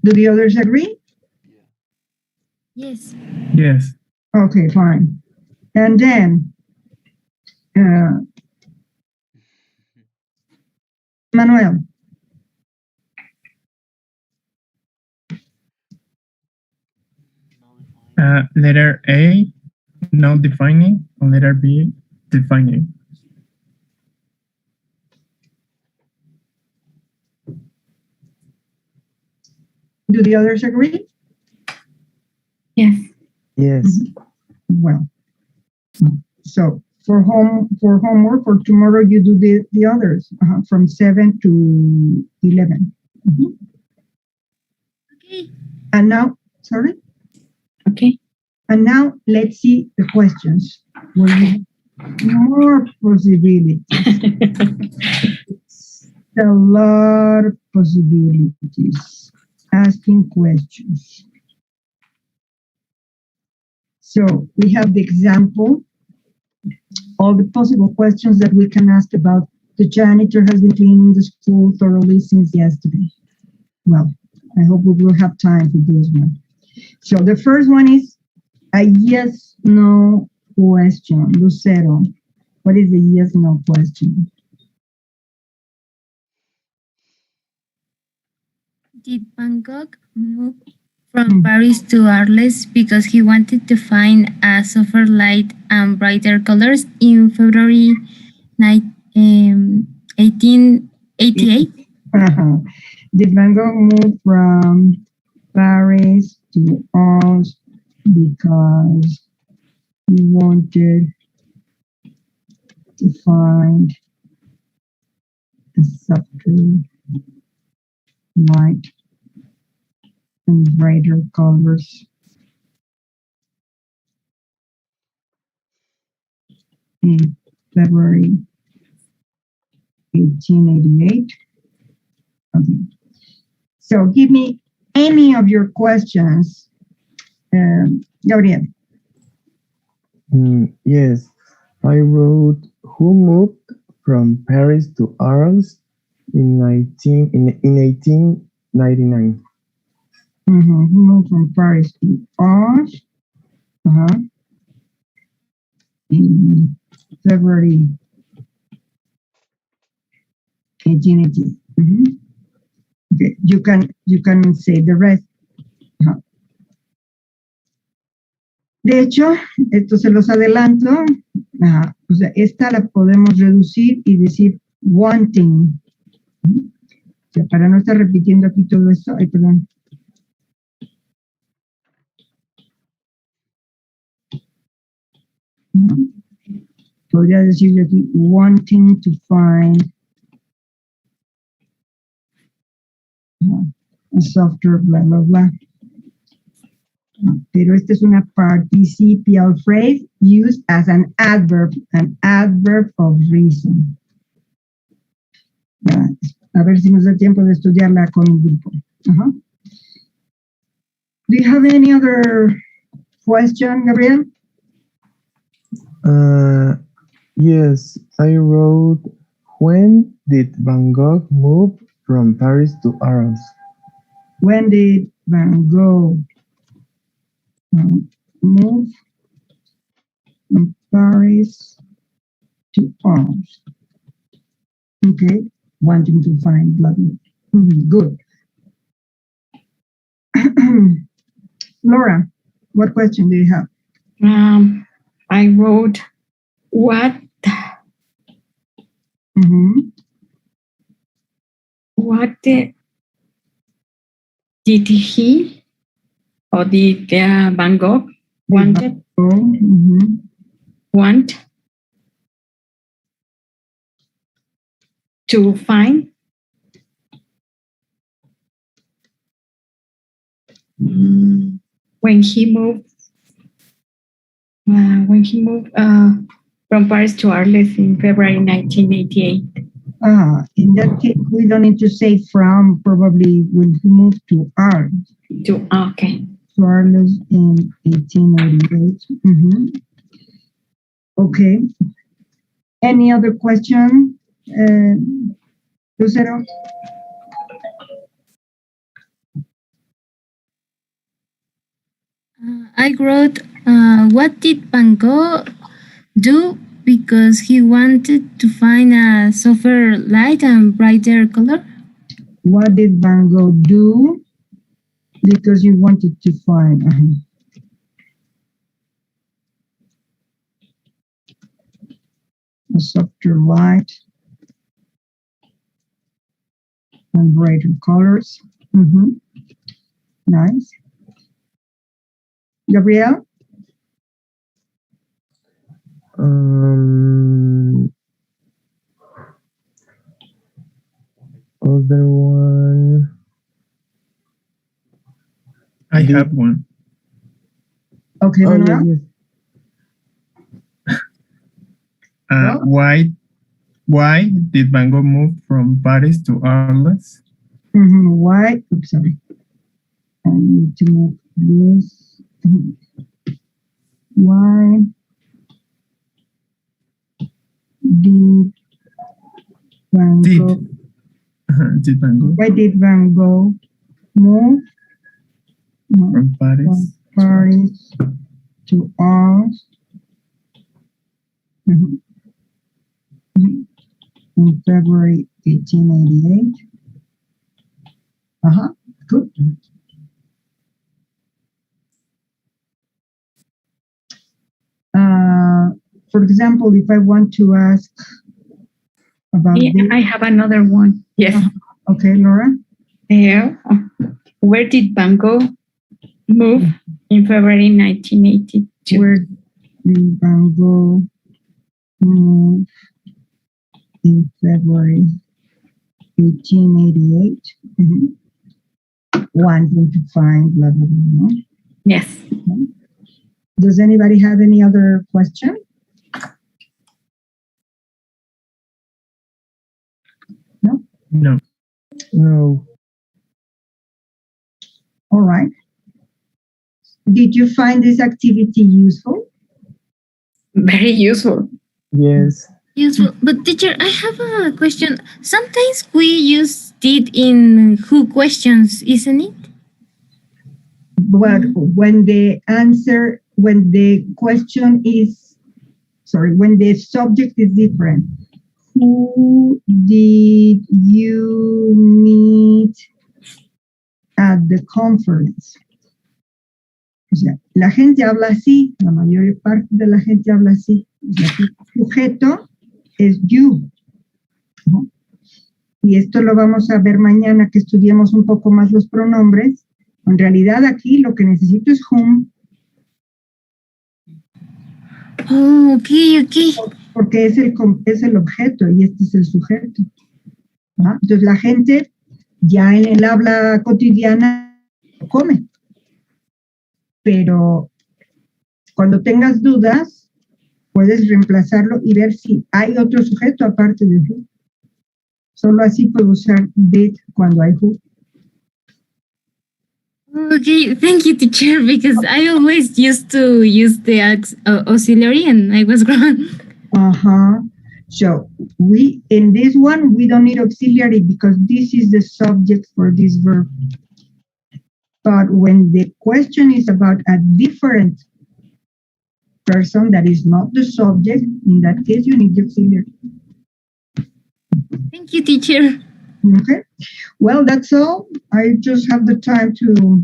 Do the others agree? Yes. Yes. Okay, fine. And then, Manuel. Letter A, not defining, or letter B, defining. Do the others agree? Yes. Yes. Well, so for homework for tomorrow, you do the others from 7 to 11. Okay. And now, sorry? Okay. And now let's see the questions. Where you have more possibilities. It's a lot of possibilities. Asking questions. So we have the example, all the possible questions that we can ask about the janitor has been cleaning the school thoroughly since yesterday. Well, I hope we will have time for this one. So the first one is a yes/no question. Lucero, what is the yes/no question? Did Van Gogh move from Paris to Arles because he wanted to find a softer light and brighter colors in February 1888? Did Van Gogh move from Paris to Arles because he wanted to find a softer light and brighter colors in February 1888? Okay. So give me any of your questions, Gabriel. Yes, I wrote who moved from Paris to Arles in 1899. Who moved from Paris to Arles in February 1880. Okay. You can say the rest. De hecho, esto se los adelanto. O sea, esta la podemos reducir y decir wanting. O sea, para no estar repitiendo aquí todo esto. Ay, perdón. Podría decir aquí wanting to find a softer blah, blah, blah. Pero esta es una participial phrase used as an adverb of reason. A ver si nos da tiempo de estudiarla con el grupo. Do you have any other question, Gabriel? Yes, I wrote, when did Van Gogh move from Paris to Arles? When did Van Gogh move from Paris to Arles? Okay, wanting to find blah, blah. Good. Laura, what question do you have? I wrote what did he or did Van Gogh want to find when he moved from Paris to Arles in February 1988. In that case, we don't need to say from, probably when he moved to Arles. Okay. To Arles in 1888. Okay. Any other question? Lucero? I wrote, what did Van Gogh do because he wanted to find a softer light and brighter color? What did Van Gogh do? Because you wanted to find a softer light and brighter colors. Nice. Gabriel? Other one. I have one. Okay, Oh, Manuel? yes, yes. Why did Van Gogh move from Paris to Arles? Why? Oops, sorry. I need to move this. Why did Van Gogh? Did Van Gogh Why did Van Gogh move from Paris? from Paris to Arles? In February 1888. Good. For example, if I want to ask about Yeah, this. I have another one. Yes. Okay, Laura. Yeah. Where did Van Gogh move in February 1982? Where did Van Gogh move in February 1888? Wanting to find blah, blah, blah. Yes. Okay. Does anybody have any other question? No? No. No. All right. Did you find this activity useful? Very useful. Yes. Useful. But teacher, I have a question. Sometimes we use it in who questions, isn't it? But when the question is, when the subject is different, who did you meet at the conference? O sea, la gente habla así, la mayor parte de la gente habla así. O sea, el sujeto es you. ¿No? Y esto lo vamos a ver mañana que estudiemos un poco más los pronombres. En realidad aquí lo que necesito es whom. Oh, ok. Porque es el objeto y este es el sujeto. ¿Ah? Entonces la gente ya en el habla cotidiana come. Pero cuando tengas dudas, puedes reemplazarlo y ver si hay otro sujeto aparte de who. Solo así puedo usar did cuando hay who. Okay, thank you, teacher, because I always used to use the auxiliary and I was wrong. So in this one, we don't need auxiliary because this is the subject for this verb. But when the question is about a different person that is not the subject, in that case, you need the auxiliary. Thank you, teacher. Okay. Well, that's all. I just have the time to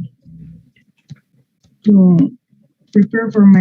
prepare for my